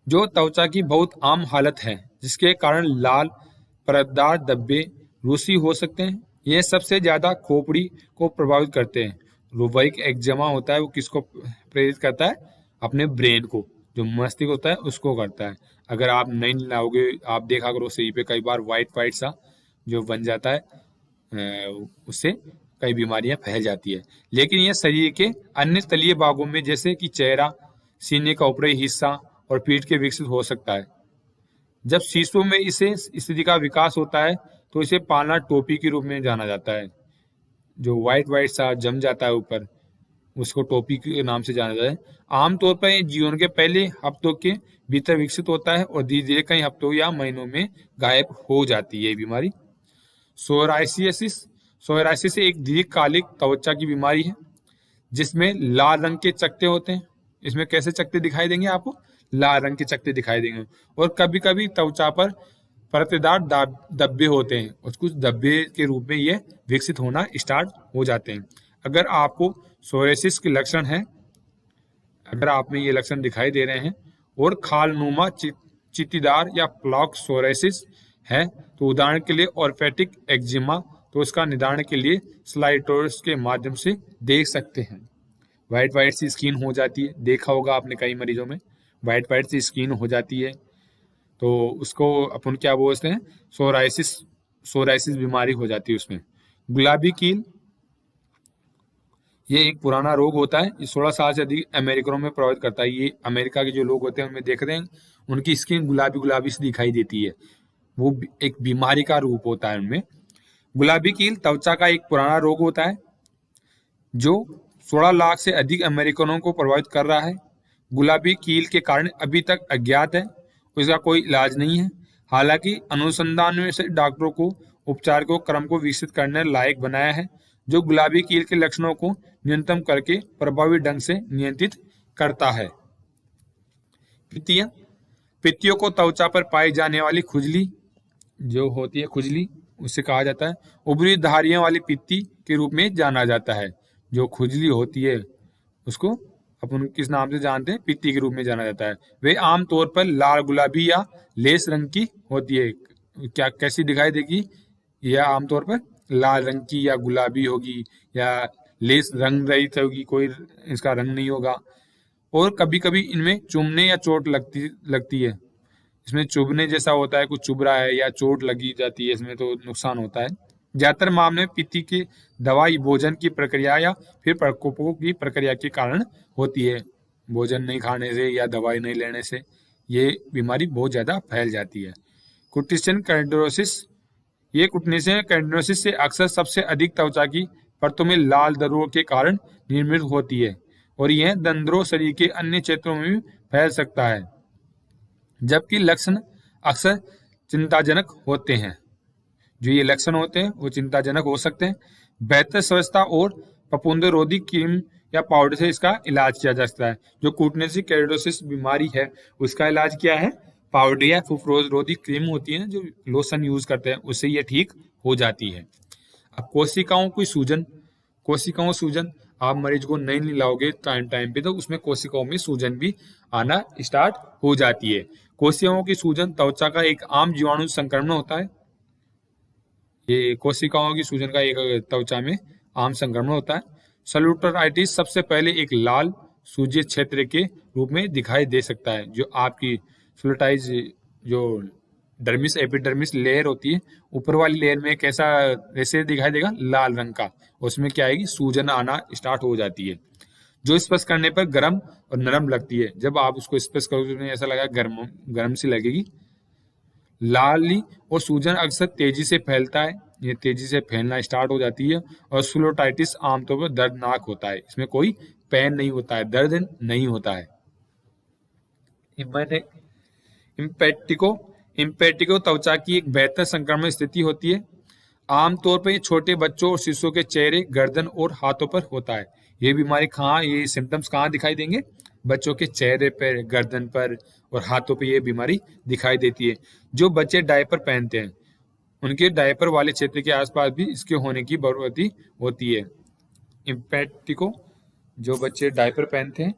जो त्वचा की बहुत आम हालत है जिसके कारण लाल परतदार धब्बे, रूसी हो सकते हैं। ये सबसे ज्यादा खोपड़ी को प्रभावित करते हैं। रूबेरिक एक्जिमा होता है वो किसको प्रेरित करता है? अपने ब्रेन को, जो मस्तिष्क होता है उसको करता है। अगर आप नहीं नहलाओगे, आप देखा करो सही पे कई बार व्हाइट सा जो बन जाता है, उससे कई बीमारियां फैल जाती है। लेकिन यह शरीर के अन्य तलीय भागों में जैसे कि चेहरा, सीने का ऊपरी हिस्सा और पीठ के विकसित हो सकता है। जब शिशु में इसे स्थिति का विकास होता है तो इसे पालना टोपी के रूप में जाना जाता है। जो व्हाइट व्हाइट सा जम जाता है ऊपर, उसको टोपी के नाम से जाना जाता है। आमतौर पर ये जीवन के पहले हफ्तों के भीतर विकसित होता है और धीरे धीरे कई हफ्तों या महीनों में गायब हो जाती है ये बीमारी। सोराइसिस सोराइसिस एक दीर्घकालिक त्वचा की बीमारी है जिसमें लाल रंग के चकत्ते होते हैं। इसमें कैसे चकत्ते दिखाई देंगे आपको? लाल रंग के चकत्ते दिखाई देंगे। और कभी कभी त्वचा पर परतेदार धब्बे होते हैं और कुछ धब्बे के रूप में ये विकसित होना स्टार्ट हो जाते हैं। अगर आपको सोराइसिस के लक्षण है, अगर आप में ये लक्षण दिखाई दे रहे हैं और खालनुमा चित्तीदार या प्लॉक सोराइसिस है, तो उदाहरण के लिए ऑर्फेटिक एक्जिमा, तो उसका निदान के लिए स्लाइटोर्स के माध्यम से देख सकते हैं। व्हाइट व्हाइट सी स्किन हो जाती है, देखा होगा आपने कई मरीजों में व्हाइट व्हाइट सी स्किन हो जाती है, तो उसको अपन क्या बोलते हैं? सोराइसिस बीमारी हो जाती है उसमें। गुलाबी कील, ये एक पुराना रोग होता है, ये 16 साल से अधिक अमेरिकनों में प्रभावित करता है। ये अमेरिका के जो लोग होते हैं उनमें देख रहे हैं, उनकी स्किन गुलाबी गुलाबी सी दिखाई देती है, वो एक बीमारी का रूप होता है उनमें। गुलाबी कील त्वचा का एक पुराना रोग होता है जो 16 लाख से अधिक अमेरिकनों को प्रभावित कर रहा है। गुलाबी कील के कारण अभी तक अज्ञात है, उसका कोई इलाज नहीं है। हालांकि अनुसंधान में से डॉक्टरों को उपचार को क्रम को विकसित करने लायक बनाया है जो गुलाबी कील के लक्षणों को न्यूनतम करके प्रभावी ढंग से नियंत्रित करता है। पित्तियों को त्वचा पर पाई जाने वाली खुजली जो होती है, खुजली उसे कहा जाता है उभरी धारियों वाली पित्ती के रूप में जाना जाता है। जो खुजली होती है उसको अपन किस नाम से जानते हैं? पित्ती के रूप में जाना जाता है। वे आमतौर पर लाल गुलाबी या लेस रंग की होती है। क्या कैसी दिखाई देगी? यह आमतौर पर लाल रंग की या गुलाबी होगी या लेस रंग रहित होगी, कोई इसका रंग नहीं होगा। और कभी कभी इनमें चुभने या चोट लगती है। इसमें चुभने जैसा होता है, कुछ चुभ रहा है या चोट लगी जाती है, इसमें तो नुकसान होता है। ज्यादातर मामले में पित्ती की दवाई भोजन की प्रक्रिया या फिर प्रकोपों की प्रक्रिया के कारण होती है। भोजन नहीं खाने से या दवाई नहीं लेने से ये बीमारी बहुत ज्यादा फैल जाती है। कुटिशन कैंडिडोसिस, ये कुटिशन कैंडिडोसिस से अक्सर सबसे अधिक त्वचा की परतों में लाल दर्रों के कारण निर्मित होती है और यह दंद्रों शरीर के अन्य क्षेत्रों में भी फैल सकता है, जबकि लक्षण अक्सर चिंताजनक होते हैं। जो ये लक्षण होते हैं वो चिंताजनक हो सकते हैं। बेहतर स्वच्छता और फफूंद रोधी क्रीम या पाउडर से इसका इलाज किया जा सकता है। जो कुटिनेसिक कैंडिडोसिस बीमारी है उसका इलाज क्या है? पाउडर या फफूंद रोधी क्रीम होती है ना, जो लोशन यूज करते हैं, उससे ये ठीक हो जाती है। अब कोशिकाओं सूजन आप मरीज को नहीं लाओगे टाइम पे, तो उसमें कोशिकाओं में सूजन भी आना स्टार्ट हो जाती है। कोशिकाओं की सूजन त्वचा का एक आम जीवाणु संक्रमण होता है। ये कोशिकाओं की सूजन का एक त्वचा में आम संक्रमण होता है। सेलुलाइटिस सबसे पहले एक लाल सूजित क्षेत्र के रूप में दिखाई दे सकता है। जो आपकी सेलुलाइटिस जो डर्मिस एपिडर्मिस लेयर होती है, ऊपर वाली लेयर में कैसा रेसे दिखाई देगा? लाल रंग का। उसमें क्या आएगी? सूजन आना स्टार्ट हो जाती है, जो स्पर्श करने पर गर्म और नरम लगती है। जब आप उसको स्पर्श करोगे तो ऐसा लगा गर्म सी लगेगी। लाली और सूजन अक्सर तेजी से फैलता है, ये तेजी से फैलना स्टार्ट हो जाती है। और सेलुलाइटिस आमतौर पर दर्दनाक होता है, इसमें कोई पेन नहीं होता है, दर्द नहीं होता है। इम्पेटिको त्वचा की एक बेहतर संक्रमण स्थिति होती है। आमतौर पर ये छोटे बच्चों और शिशुओं के चेहरे, गर्दन और हाथों पर होता है। ये बीमारी ये सिम्टम्स कहाँ दिखाई देंगे? बच्चों के चेहरे पर, गर्दन पर और हाथों पर ये बीमारी दिखाई देती है। जो बच्चे डायपर पहनते हैं उनके डायपर वाले क्षेत्र के आसपास भी इसके होने की प्रवृत्ति होती है। इम्पेटिको, जो बच्चे डायपर पहनते हैं,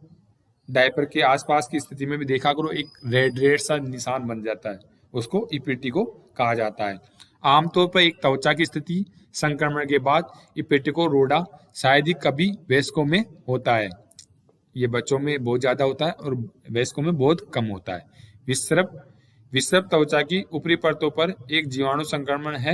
डायपर के आसपास की स्थिति में भी देखा करो एक रेड रेड सा निशान बन जाता है, उसको इपिटिको कहा जाता है। आमतौर पर एक त्वचा की स्थिति संक्रमण के बाद इपिटिको रोडा शायद ही कभी वयस्कों में होता है। ये बच्चों में बहुत ज्यादा होता है और वयस्कों में बहुत कम होता है। विषम त्वचा की ऊपरी परतों पर एक जीवाणु संक्रमण है।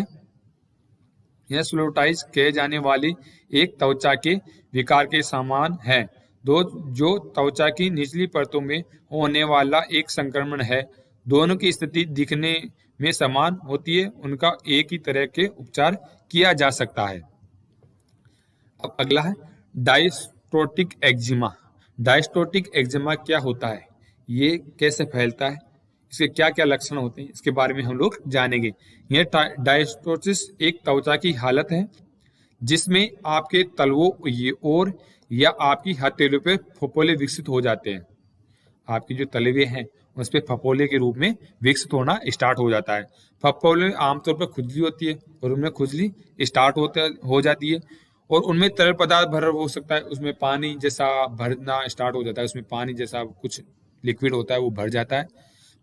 यह सेलुलाइटिस कहे जाने वाली एक त्वचा के विकार के समान है। जो त्वचा की निचली परतों में होने वाला एक संक्रमण है। दोनों की स्थिति दिखने में समान होती है, उनका एक ही तरह के उपचार किया जा सकता है। अब अगला है डायस्ट्रोटिक एक्जिमा। डायस्ट्रोटिक एक्जिमा क्या होता है, ये कैसे फैलता है, इसके क्या क्या लक्षण होते हैं, इसके बारे में हम लोग जानेंगे। यह डायस्ट्रोसिस एक त्वचा की हालत है जिसमें आपके तलवों ये और या आपकी हथेलियों पे फफोले विकसित हो जाते हैं। आपकी जो तलवे हैं उस पे फफोले के रूप में विकसित होना स्टार्ट हो जाता है। फफोले में आमतौर पर खुजली होती है और उनमें खुजली स्टार्ट हो जाती है और उनमें तरल पदार्थ भर हो सकता है, उसमें पानी जैसा भरना स्टार्ट हो जाता है, उसमें पानी जैसा कुछ लिक्विड होता है वो भर जाता है।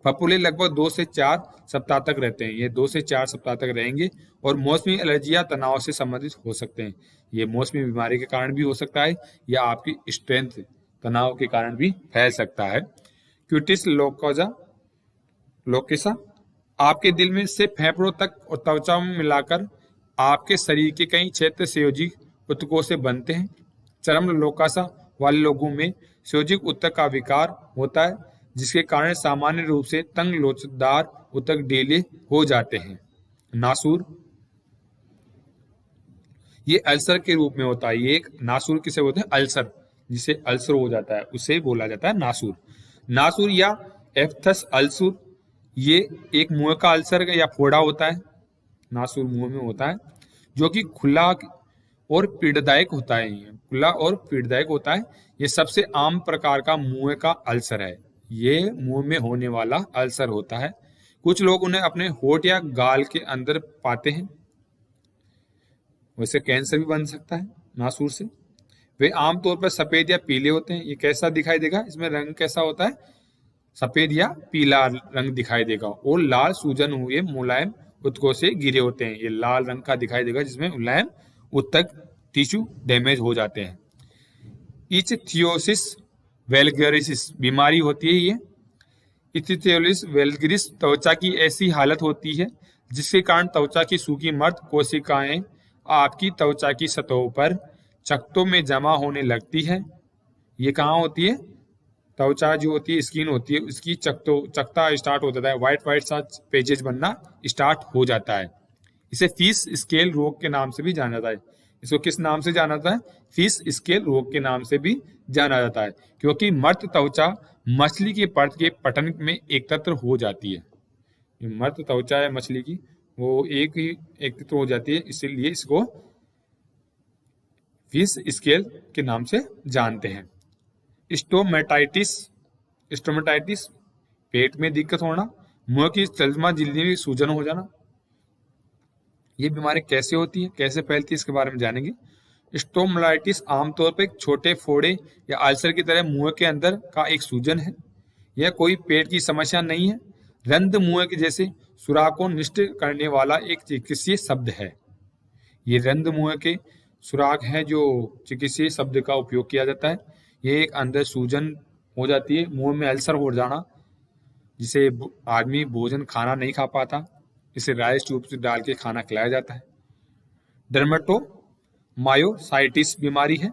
फफोले लगभग 2 से 4 सप्ताह तक रहते हैं, ये 2 से 4 सप्ताह तक रहेंगे और मौसमी एलर्जी या तनाव से संबंधित हो सकते हैं। ये मौसमी बीमारी के कारण भी हो सकता है या आपकी स्ट्रेंथ तनाव के कारण भी फैल सकता है। क्यूटिस लोकेसा आपके दिल में से फेफड़ों तक और त्वचा में मिलाकर आपके शरीर के कई क्षेत्र संयोजिक ऊतकों से बनते हैं। चरम लोकासा वाले लोगों में संयोजिक ऊतक का विकार होता है जिसके कारण सामान्य रूप से तंग लोचदार ऊतक ढीले हो जाते हैं। नासूर, ये अल्सर के रूप में होता है। ये एक नासूर किसे बोलते हैं, अल्सर, जिसे अल्सर हो जाता है उसे बोला जाता है नासूर। नासूर या एफ्थस अल्सर, ये एक मुंह का अल्सर या फोड़ा होता है। नासूर मुंह में होता है जो कि खुला और पीड़ादायक होता है। ये खुला और पीड़ादायक होता है। ये सबसे आम प्रकार का मुंह का अल्सर है। ये मुंह में होने वाला अल्सर होता है। कुछ लोग उन्हें अपने होठ या गाल के अंदर पाते हैं। वैसे कैंसर भी बन सकता है नासूर से। वे आमतौर पर सफेद या पीले होते हैं। ये कैसा दिखाई देगा, इसमें रंग कैसा होता है, सफेद या पीला रंग दिखाई देगा और लाल सूजन हुए मुलायम ऊतकों से घिरे होते हैं। ये लाल रंग का दिखाई देगा जिसमें मुलायम ऊतक टिश्यू डैमेज हो जाते हैं। इच्थियोसिस वेल्गरिस बीमारी होती है। ये इच्थियोसिस वेल्गरिस त्वचा की ऐसी हालत होती है जिसके कारण त्वचा की सूखी मर्द कोशिकाएं आपकी त्वचा की सतहों पर चकत्तों में जमा होने लगती है। ये कहाँ होती है, त्वचा जो होती है, स्किन होती है, उसकी चकता स्टार्ट हो जाता है, व्हाइट सा पेजेस बनना स्टार्ट हो जाता है। इसे फिश स्केल रोग के नाम से भी जाना जाता है। इसको किस नाम से जाना जाता है, फिश स्केल रोग के नाम से भी जाना जाता है, क्योंकि मर्द त्वचा मछली के परत के पटन में एकत्र हो जाती है। ये मर्द त्वचा है मछली की, वो एक ही एकत्र हो जाती है, इसीलिए इसको फिश स्केल के नाम से जानते हैं। स्टोमेटाइटिस पेट में दिक्कत होना, मुंह की तलमा झिल्ली में सूजन हो जाना। ये बीमारी कैसे होती है, कैसे फैलती है, इसके बारे में जानेंगे। स्टोमेटाइटिस आमतौर पर एक छोटे फोड़े या अल्सर की तरह मुंह के अंदर का एक सूजन है। यह कोई पेट की समस्या नहीं है। रंध्र मुंह के जैसे सुराख को निष्ठ करने वाला एक चिकित्सीय शब्द है। ये रंध्र मुंह के सुराख है जो चिकित्सीय शब्द का उपयोग किया जाता है। ये एक अंदर सूजन हो जाती है, मुंह में अल्सर हो जाना, जिसे आदमी भोजन खाना नहीं खा पाता, इसे राइस ट्यूब से डाल के खाना खिलाया जाता है। डर्मेटोमायोसाइटिस बीमारी है।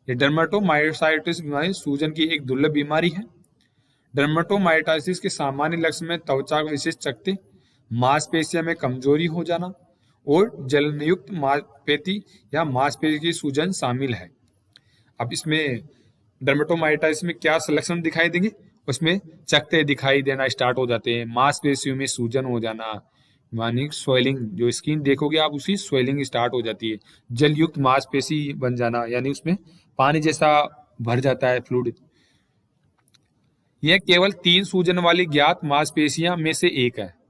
ये डर्मेटोमायोसाइटिस बीमारी सूजन की एक दुर्लभ बीमारी है। डर्मेटोमायोसाइटिस के सामान्य लक्षण में त्वचा विशिष्ट चकत्ते, मांसपेशियों में कमजोरी हो जाना और जलनयुक्त मांसपेशी या मांसपेशी की सूजन शामिल है। अब इसमें डर्मेटोमायोसाइटिस में क्या लक्षण दिखाई देंगे, उसमें चकत्ते दिखाई देना स्टार्ट हो जाते हैं, मांसपेशियों में सूजन हो जाना, मानी स्वेलिंग, जो स्किन देखोगे आप उसी स्वेलिंग स्टार्ट हो जाती है, जलयुक्त मांसपेशी बन जाना, यानी उसमें पानी जैसा भर जाता है फ्लूइड। यह केवल 3 सूजन वाली ज्ञात मांसपेशियां में से एक है।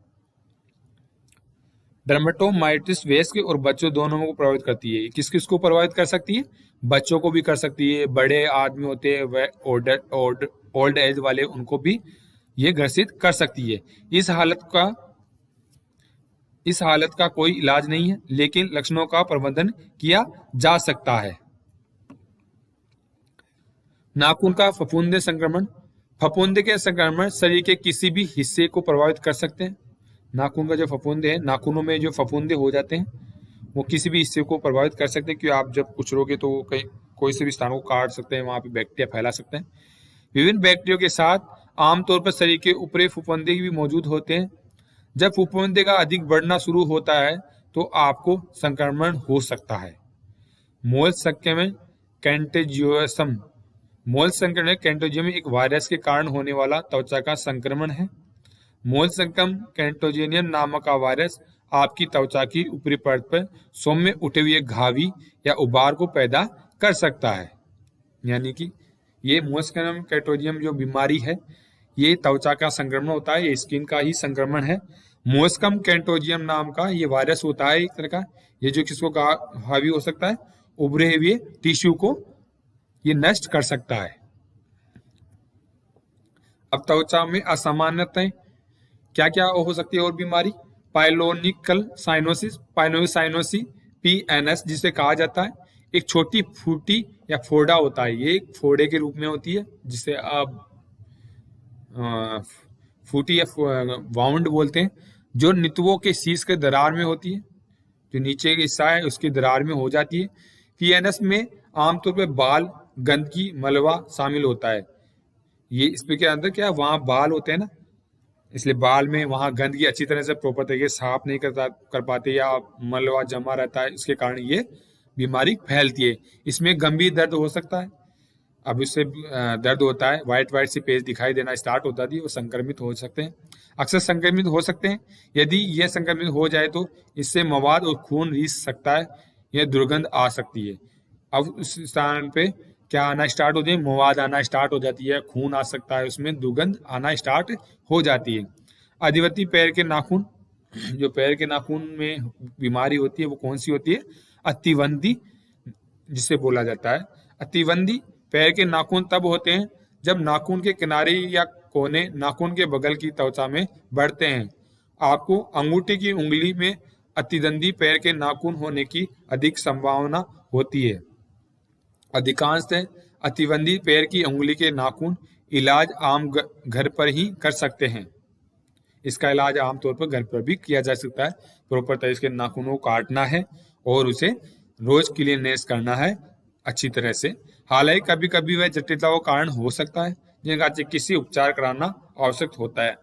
डर्मेटोमायोसाइटिस वयस्क और बच्चों दोनों को प्रभावित करती है। किस किस को प्रभावित कर सकती है, बच्चों को भी कर सकती है, बड़े आदमी होते हैं ओल्ड एज वाले, उनको भी ये ग्रसित कर सकती है। इस हालत का कोई इलाज नहीं है, लेकिन लक्षणों का प्रबंधन किया जा सकता है। नाखून का फफूंदी संक्रमण। फफूंदी के संक्रमण शरीर के किसी भी हिस्से को प्रभावित कर सकते हैं। नाखून का जो फफूंदे है, नाखूनों में जो फफूंदे हो जाते हैं, वो किसी भी हिस्से को प्रभावित कर सकते हैं, क्योंकि आप जब कुचलोगे तो कोई से भी स्थान को काट सकते हैं, वहां पे बैक्टीरिया फैला सकते हैं। विभिन्न बैक्टीरिया के साथ आमतौर पर शरीर के ऊपरी फफूंदे भी मौजूद होते हैं। जब फफूंदे का अधिक बढ़ना शुरू होता है तो आपको संक्रमण हो सकता है। मोलस्क में कैंटेजियोसम, मोलस्क में कैंटोजियम एक वायरस के कारण होने वाला त्वचा का संक्रमण है। मोलस्कम कैंटोजेनियम नामक का वायरस आपकी त्वचा की ऊपरी परत पर सौम्य उठे हुए घावी या उबार को पैदा कर सकता है। यानी कि ये मोलस्कम कैंटोजियम जो बीमारी है ये त्वचा का संक्रमण होता है, ये स्किन का ही संक्रमण है। मोलस्कम कैंटोजियम नाम का ये वायरस होता है एक तरह का, ये जो किसको हावी हो सकता है, उभरे हुए टिश्यू को ये नष्ट कर सकता है। अब त्वचा में असामान्यताएं क्या क्या हो सकती है और बीमारी, पाइलोनिकल साइनोसिस, पाइलोसाइनोसी पीएनएस जिसे कहा जाता है, एक छोटी फूटी या फोड़ा होता है, ये एक फोड़े के रूप में होती है जिसे आप फूटी या वाउंड बोलते हैं, जो नितवों के शीर्ष के दरार में होती है, जो नीचे का हिस्सा है उसकी दरार में हो जाती है। पीएनएस में आमतौर पर बाल, गंदगी, मलबा शामिल होता है। ये इसमें के अंदर क्या है, वहाँ बाल होते हैं ना, इसलिए बाल में वहाँ गंदगी अच्छी तरह से प्रॉपर तरीके से साफ नहीं कर पाते या मलबा जमा रहता है, इसके कारण ये बीमारी फैलती है। इसमें गंभीर दर्द हो सकता है, अब इससे दर्द होता है, वाइट वाइट सी पेज दिखाई देना स्टार्ट होता है, वो संक्रमित हो सकते हैं, अक्सर संक्रमित हो सकते हैं। यदि यह संक्रमित हो जाए तो इससे मवाद और खून रिस सकता है, यह दुर्गंध आ सकती है। अब उस स्थान पे क्या आना स्टार्ट होती है, मवाद आना स्टार्ट हो जाती है, खून आ सकता है, उसमें दुर्गंध आना स्टार्ट हो जाती है। अधिवती पैर के नाखून, जो पैर के नाखून में बीमारी होती है वो कौन सी होती है, अतिवंदी जिसे बोला जाता है। अतिवंदी पैर के नाखून तब होते हैं जब नाखून के किनारे या कोने नाखून के बगल की त्वचा में बढ़ते हैं। आपको अंगूठे की उंगली में अतिदंदी पैर के नाखून होने की अधिक संभावना होती है। अधिकांशतः अतिवंदी पैर की उंगली के नाखून इलाज आम घर पर ही कर सकते हैं। इसका इलाज आमतौर पर घर पर भी किया जा सकता है। प्रॉपर तरीके से नाखूनों को काटना है और उसे रोज क्लीननेस करना है अच्छी तरह से। हालांकि कभी कभी वह जटिलता का कारण हो सकता है जिनका चिकित्सीय उपचार कराना आवश्यक होता है।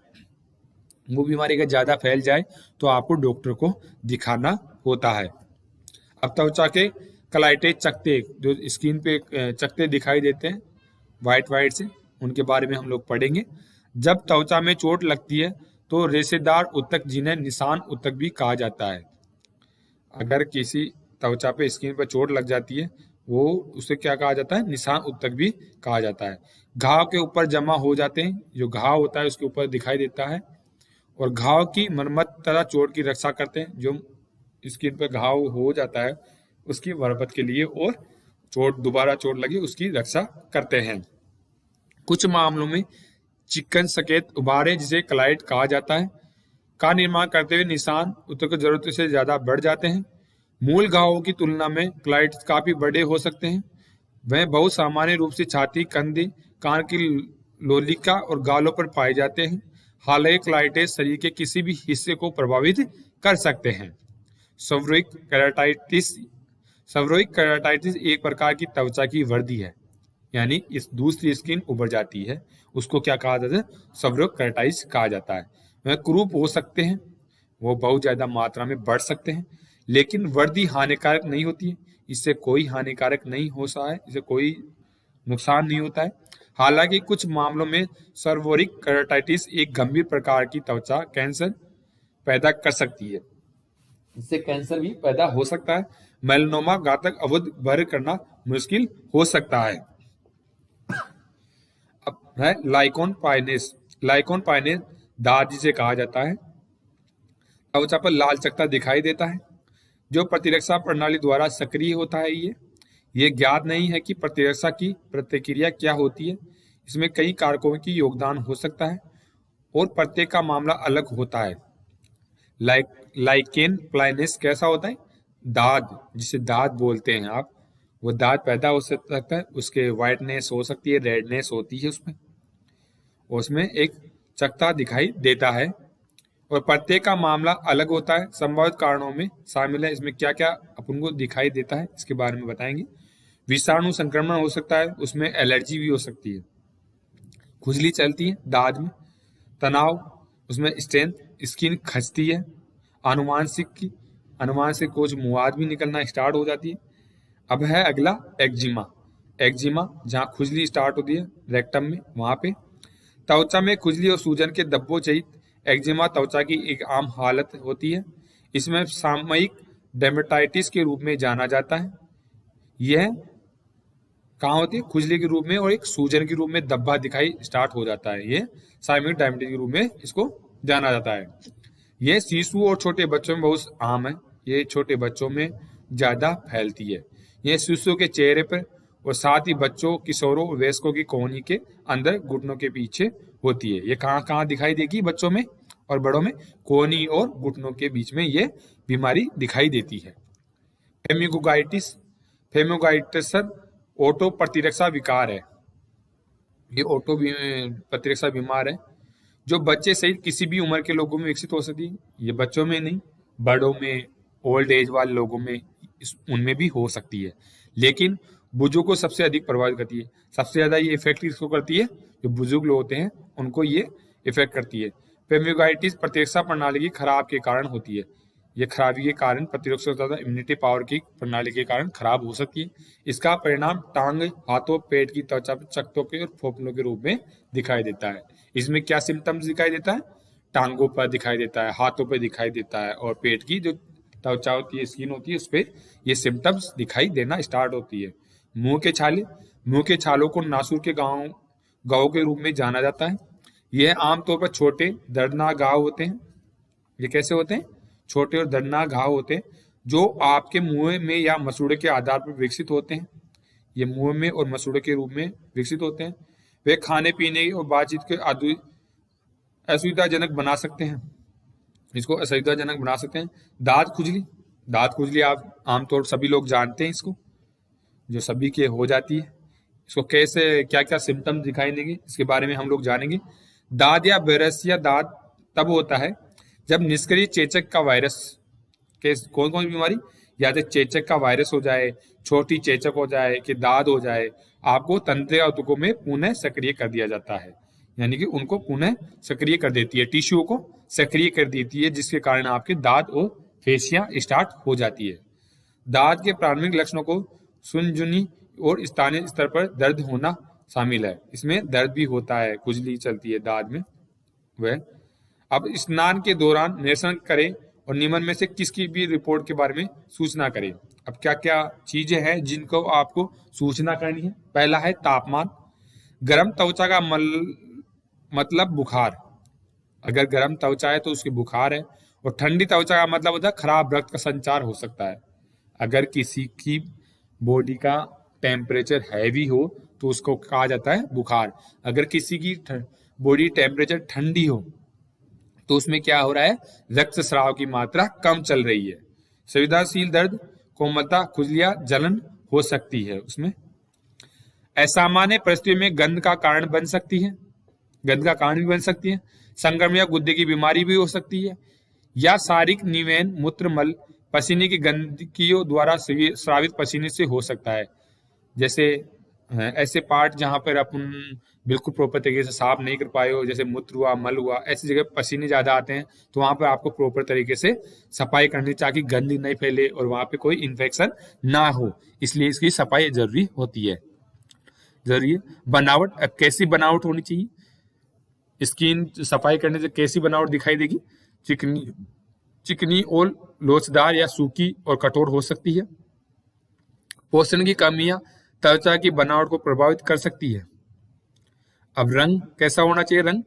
वो बीमारी अगर ज्यादा फैल जाए तो आपको डॉक्टर को दिखाना होता है। अब त्वचा के क्लाइटे चकते, जो स्किन पे चकते दिखाई देते हैं वाइट वाइट से, उनके बारे में हम लोग पढ़ेंगे। जब त्वचा में चोट लगती है तो रेशेदार उत्तक, जिन्हें निशान उत्तक भी कहा जाता है, अगर किसी त्वचा पे स्किन पर चोट लग जाती है वो उसे क्या कहा जाता है, निशान उत्तक भी कहा जाता है। घाव के ऊपर जमा हो जाते हैं, जो घाव होता है उसके ऊपर दिखाई देता है, और घाव की मरम्मत तथा चोट की रक्षा करते हैं। जो स्किन पर घाव हो जाता है उसकी मरम्मत के लिए और दोबारा चोट लगी उसकी रक्षा करते हैं। कुछ मामलों में चिकन सकेत उभारे, जिसे क्लाइट कहा जाता है, का निर्माण करते हुए निशान उत्तक जरूरत से ज्यादा बढ़ जाते हैं। मूल घावों की तुलना में क्लाइट काफी बड़े हो सकते हैं। वह बहुत सामान्य रूप से छाती, कंधे, कान की लोलिका और गालों पर पाए जाते हैं। हालांकि क्लाइटिस शरीर के किसी भी हिस्से को प्रभावित कर सकते हैं। सेबोरिक केराटाइटिस, सेबोरिक केराटाइटिस एक प्रकार की त्वचा की वृद्धि है, यानी इस दूसरी स्किन उभर जाती है, उसको क्या कहा जाता है, सेबोरिक केराटाइटिस कहा जाता है। वह कुरूप हो सकते हैं, वो बहुत ज्यादा मात्रा में बढ़ सकते हैं, लेकिन वृद्धि हानिकारक नहीं होती है, इससे कोई हानिकारक नहीं हो सकता है, इससे कोई नुकसान नहीं होता है। हालांकि कुछ मामलों में सेबोरिक केराटाइटिस एक गंभीर प्रकार की त्वचा कैंसर पैदा कर सकती है, इससे कैंसर भी पैदा हो सकता है। मेलानोमा घातक अवध भर करना मुश्किल हो सकता है। अब है लाइकोन पाइनेस, लाइकोन पाइनेस दाद जिसे कहा जाता है, त्वचा पर लाल चकत्ता दिखाई देता है जो प्रतिरक्षा प्रणाली द्वारा सक्रिय होता है। ये ज्ञात नहीं है कि प्रतिरक्षा की प्रतिक्रिया क्या होती है, इसमें कई कारकों की योगदान हो सकता है और प्रत्येक का मामला अलग होता है। लाइकेन प्लाइनेस कैसा होता है, दाद जिसे दाद बोलते हैं आप, वो दाद पैदा हो सकता है, उसके व्हाइटनेस हो सकती है, रेडनेस होती है उसमें एक चकत्ता दिखाई देता है और प्रत्येक का मामला अलग होता है। संभावित कारणों में शामिल है, इसमें क्या क्या अपन को दिखाई देता है इसके बारे में बताएंगे। विषाणु संक्रमण हो सकता है, उसमें एलर्जी भी हो सकती है, खुजली चलती है दाद में, तनाव, उसमें स्ट्रेंथ, स्किन खचती है, अनुवांशिक कुछ मुआद भी निकलना स्टार्ट हो जाती है, अब है अगला एक्जिमा। एक्जिमा जहाँ खुजली स्टार्ट होती है रेक्टम में, वहां पे त्वचा में खुजली और सूजन के धब्बों सहित एक्जिमा त्वचा की एक आम हालत होती है। इसमें सामयिक डेमेटाइटिस के रूप में जाना जाता है। यह कहाँ होती है? खुजली के रूप में और एक सूजन के रूप में धब्बा दिखाई स्टार्ट हो जाता है। ये सामयिक डेमेटाइटिस के रूप में इसको जाना जाता है। यह शिशु और छोटे बच्चों में बहुत आम है। ये छोटे बच्चों में ज्यादा फैलती है। यह शिशुओं के चेहरे पर और साथ ही बच्चों, किशोरों और वयस्कों की कोहनी के अंदर, घुटनों के पीछे होती है। ये कहाँ कहाँ दिखाई देगी बच्चों में और बड़ों में? कोहनी और घुटनों के बीच में ये बीमारी दिखाई देती है। फेमिंगोगाइटिस। फेमिंगोगाइटिस सर ऑटो प्रतिरक्षा विकार है। ये ऑटो प्रतिरक्षा बीमार है जो बच्चे सहित किसी भी उम्र के लोगों में विकसित हो सकती है। ये बच्चों में नहीं, बड़ों में, ओल्ड एज वाले लोगों में, उनमें भी हो सकती है, लेकिन बुजुर्ग को सबसे अधिक प्रभावित करती है। सबसे ज्यादा ये इफेक्ट किसको करती है? जो बुजुर्ग लोग होते हैं उनको ये इफेक्ट करती है। फेमिंगोगाइटिस प्रतिरक्षा प्रणाली की खराब के कारण होती है। ये खराबी के कारण, प्रतिरोधक इम्यूनिटी पावर की प्रणाली के कारण खराब हो सकती है। इसका परिणाम टांग, हाथों, पेट की त्वचा पर चकत्तों के और फोपनों के रूप में दिखाई देता है। इसमें क्या सिम्टम्स दिखाई देता है? टांगों पर दिखाई देता है, हाथों पर दिखाई देता है, और पेट की जो त्वचा होती है, स्किन होती है, उस पर ये सिम्टम्स दिखाई देना स्टार्ट होती है। मुंह के छाले। मुंह के छालों को नासूर के घाव के रूप में जाना जाता है। यह आमतौर पर छोटे दर्दनाक घाव होते हैं। ये कैसे होते हैं? छोटे और दर्दनाक घाव होते हैं जो आपके मुंह में या मसूड़े के आधार पर विकसित होते हैं। ये मुंह में और मसूड़े के रूप में विकसित होते हैं। वे खाने पीने और बातचीत के असुविधाजनक बना सकते हैं। इसको असुविधाजनक बना सकते हैं। दांत खुजली। दांत खुजली आप आमतौर सभी लोग जानते हैं इसको, जो सभी के हो जाती है। इसको कैसे, क्या क्या सिम्टम्स दिखाई देंगे, इसके बारे में हम लोग जानेंगे। दांत या बैरसिया दांत तब होता है जब निष्क्रिय चेचक का वायरस के, कौन कौन सी बीमारी, या तो चेचक का वायरस हो जाए, छोटी चेचक हो जाए, कि दाद हो जाए, आपको तंत्रिका ऊतकों में पुनः सक्रिय कर दिया जाता है। यानी कि उनको पुनः सक्रिय कर देती है, टिश्यू को सक्रिय कर देती है, जिसके कारण आपके दांत और फेसिया स्टार्ट हो जाती है। दांत के प्राथमिक लक्षणों को सुनजुनी और स्थानीय स्तर पर दर्द होना शामिल है। इसमें दर्द भी होता है, खुजली चलती है दांत में। वह अब स्नान के दौरान निरीक्षण करें और निम्न में से किसकी भी रिपोर्ट के बारे में सूचना करें। अब क्या क्या चीजें हैं जिनको आपको सूचना करनी है? पहला है तापमान। गर्म त्वचा का मतलब बुखार। अगर गर्म त्वचा है तो उसकी बुखार है, और ठंडी त्वचा का मतलब होता है खराब रक्त का संचार हो सकता है। अगर किसी की बॉडी का टेम्परेचर हैवी हो तो उसको कहा जाता है बुखार। अगर किसी की बॉडी टेम्परेचर ठंडी हो तो उसमें क्या हो रहा है? रक्त स्राव की मात्रा कम चल रही है। संवेदनशील दर्द, कोमलता, खुजलियां, जलन हो सकती है उसमें। असामान्य परिस्थितियों में गंध का कारण बन सकती है, गंध का कारण भी बन सकती है। संक्रमण या गुर्दे की बीमारी भी हो सकती है, या शारीरिक निवेन, मूत्र, मल, पसीने की गंदगियों द्वारा स्रावित पसीने से हो सकता है। जैसे ऐसे पार्ट जहां पर अपन बिल्कुल प्रॉपर तरीके से साफ नहीं कर पाए हो, जैसे मूत्र हुआ, मल हुआ, ऐसी जगह पसीने ज्यादा आते हैं, तो वहां पर आपको प्रॉपर तरीके से सफाई करनी, ताकि गंदगी नहीं फैले और वहां पे कोई इन्फेक्शन ना हो। इसलिए इसकी सफाई जरूरी होती है। जरूरी है। बनावट। अब कैसी बनावट होनी चाहिए? स्किन सफाई करने से कैसी बनावट दिखाई देगी? चिकनी चिकनी और लोचदार या सूखी और कठोर हो सकती है। पोषण की कमियां त्वचा की बनावट को प्रभावित कर सकती है। अब रंग कैसा होना चाहिए? रंग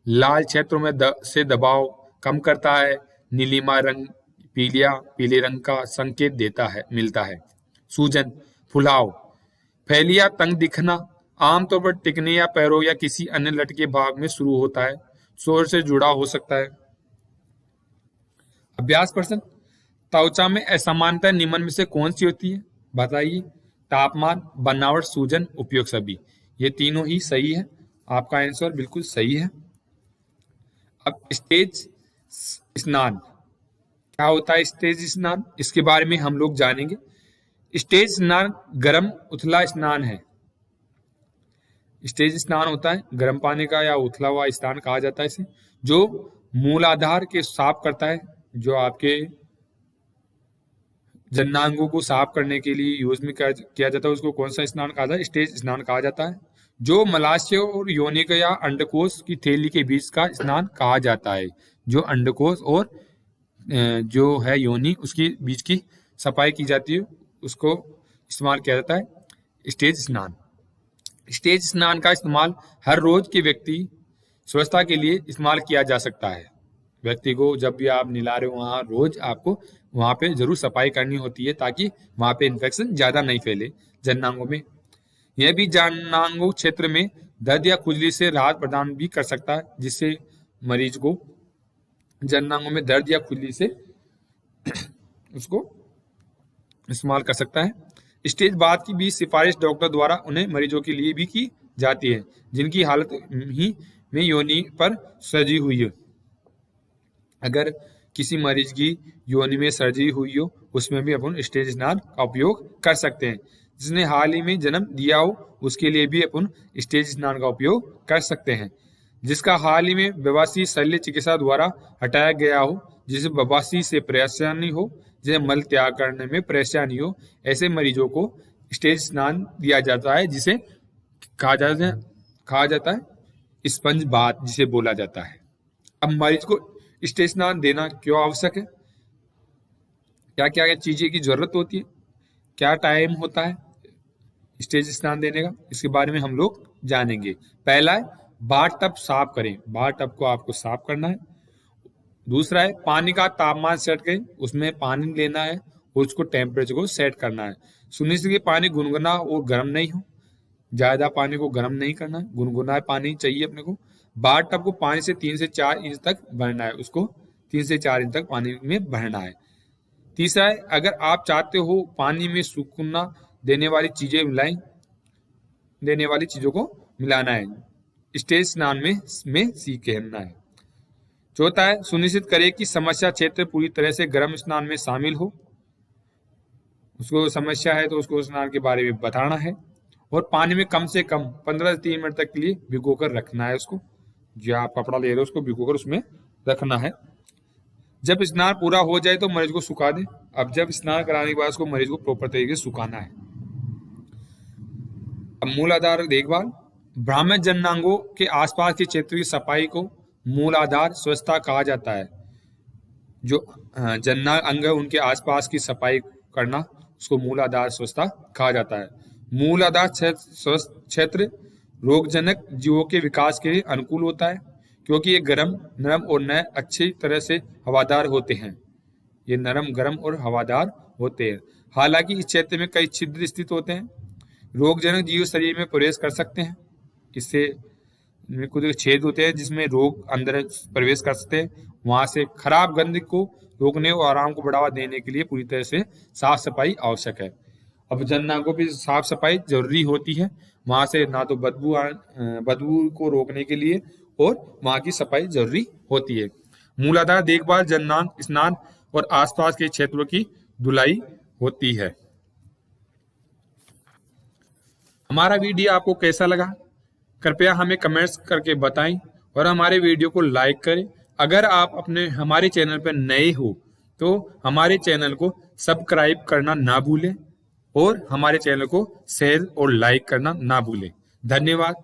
लाल क्षेत्रों में से दबाव कम करता है। नीलिमा रंग पीले रंग का संकेत देता है, मिलता है। सूजन, फुलाव, फैलिया तंग दिखना, आमतौर पर टिकने या पैरों या किसी अन्य लटके भाग में शुरू होता है, शोर से जुड़ा हो सकता है। अभ्यास प्रश्न। त्वचा में असमानता निम्न में से कौन सी होती है? बताइए। तापमान, बनावट, सूजन, उपयोग सभी। ये तीनों ही सही है। आपका आंसर बिल्कुल सही है। अब स्टेज स्नान क्या होता है? स्टेज स्नान, इसके बारे में हम लोग जानेंगे। स्टेज स्नान गर्म उथला स्नान है। स्टेज स्नान होता है गर्म पानी का या उथला हुआ स्नान कहा जाता है इसे, जो मूलाधार के साफ करता है, जो आपके जननांगों को साफ करने के लिए यूज में किया जाता है, उसको कौन सा स्नान कहा जाता है? स्टेज स्नान कहा जाता है। जो मलाशय और योनिक या अंडकोश की थैली के बीच का स्नान कहा जाता है। जो अंडकोश और जो है योनि उसके बीच की सफाई की जाती है, उसको इस्तेमाल किया जाता है स्टेज स्नान। स्टेज स्नान का इस्तेमाल हर रोज के व्यक्ति स्वच्छता के लिए इस्तेमाल किया जा सकता है। व्यक्ति को जब भी आप नहला रहे हो वहाँ रोज आपको वहाँ पे जरूर सफाई करनी होती है, ताकि वहाँ पे इन्फेक्शन ज्यादा नहीं फैले जननांगों में। यह भी जननांगों क्षेत्र में दर्द या खुजली से राहत प्रदान भी कर सकता है, जिससे मरीज को जननांगों में दर्द या खुजली से उसको इस्तेमाल कर सकता है। स्टेज बाद की भी सिफारिश डॉक्टर द्वारा उन्हें मरीजों के लिए भी की जाती है जिनकी हालत ही में योनि पर सर्जरी हुई है। अगर किसी मरीज की योनि में सर्जरी हुई हो, उसमें भी अपन स्टेज स्नान का उपयोग कर सकते हैं। जिसने हाल ही में जन्म दिया हो उसके लिए भी अपन स्टेज स्नान का उपयोग कर सकते हैं। जिसका हाल ही में बवासीर शल्य चिकित्सा द्वारा हटाया गया हो, जिसे बवासीर से परेशानी हो, जिसे मल त्याग करने में परेशानी हो, ऐसे मरीजों को स्टेज स्नान दिया जाता है, जिसे कहा जाता है स्पंज बाथ, जिसे बोला जाता है। अब मरीज को स्टेज स्नान देना क्यों आवश्यक है, क्या क्या चीजें की जरूरत होती है, क्या टाइम होता है स्टेज स्नान देने का, इसके बारे में हम लोग जानेंगे। पहला है बाथ टब साफ करें, बाथ टब को आपको साफ करना है। दूसरा है पानी का तापमान सेट करें, उसमें पानी लेना है और उसको टेम्परेचर को सेट करना है। सुनिश्चित कि पानी गुनगुना और गर्म नहीं हो, ज्यादा पानी को गर्म नहीं करना है, गुनगुना पानी चाहिए अपने को। बाथ टब को पानी से 3 से 4 इंच तक भरना है, उसको 3 से 4 इंच तक पानी में भरना है। तीसरा है अगर आप चाहते हो पानी में सुकूना देने वाली चीजों को मिलाना है, स्टेज स्नान में सीखना है। चौथा है सुनिश्चित करें कि समस्या क्षेत्र पूरी तरह से गर्म स्नान में शामिल हो, उसको समस्या है तो उसको स्नान के बारे में बताना है। और पानी में कम से कम 15 से 3 मिनट तक के लिए भिगोकर रखना है, उसको जो आप कपड़ा ले रहे हो उसको भिगोकर उसमें रखना है। जब स्नान पूरा हो जाए तो मरीज को सुखा दें। अब जब स्नान कराने के बाद उसको मरीज को प्रॉपर तरीके से सुखाना है। अब मूल आधार देखभाल, ब्राह्मण जननांगों के आसपास के क्षेत्र की सफाई को मूल आधार स्वच्छता कहा जाता है। जो जननांग अंग है उनके आसपास की सफाई करना उसको मूल आधार स्वच्छता कहा जाता है। मूल आधार क्षेत्र रोगजनक जीवों के विकास के लिए अनुकूल होता है, क्योंकि ये गर्म, नरम और नए अच्छी तरह से हवादार होते हैं। ये नरम, गर्म और हवादार होते हैं। हालांकि इस क्षेत्र में कई छिद्र स्थित होते हैं। रोगजनक जीव शरीर में प्रवेश कर सकते हैं, इससे कुछ छेद होते हैं जिसमें रोग अंदर प्रवेश कर सकते हैं। वहां से खराब गंध को रोकने और आराम को बढ़ावा देने के लिए पूरी तरह से साफ सफाई आवश्यक है। अब जननांगों की साफ सफाई जरूरी होती है, वहां से ना तो बदबू को रोकने के लिए और वहां की सफाई जरूरी होती है। मूलाधार देखभाल जननांग स्नान और आसपास के क्षेत्रों की धुलाई होती है। हमारा वीडियो आपको कैसा लगा कृपया हमें कमेंट्स करके बताएं और हमारे वीडियो को लाइक करें। अगर आप हमारे चैनल पर नए हो तो हमारे चैनल को सब्सक्राइब करना ना भूलें और हमारे चैनल को शेयर और लाइक करना ना भूलें। धन्यवाद।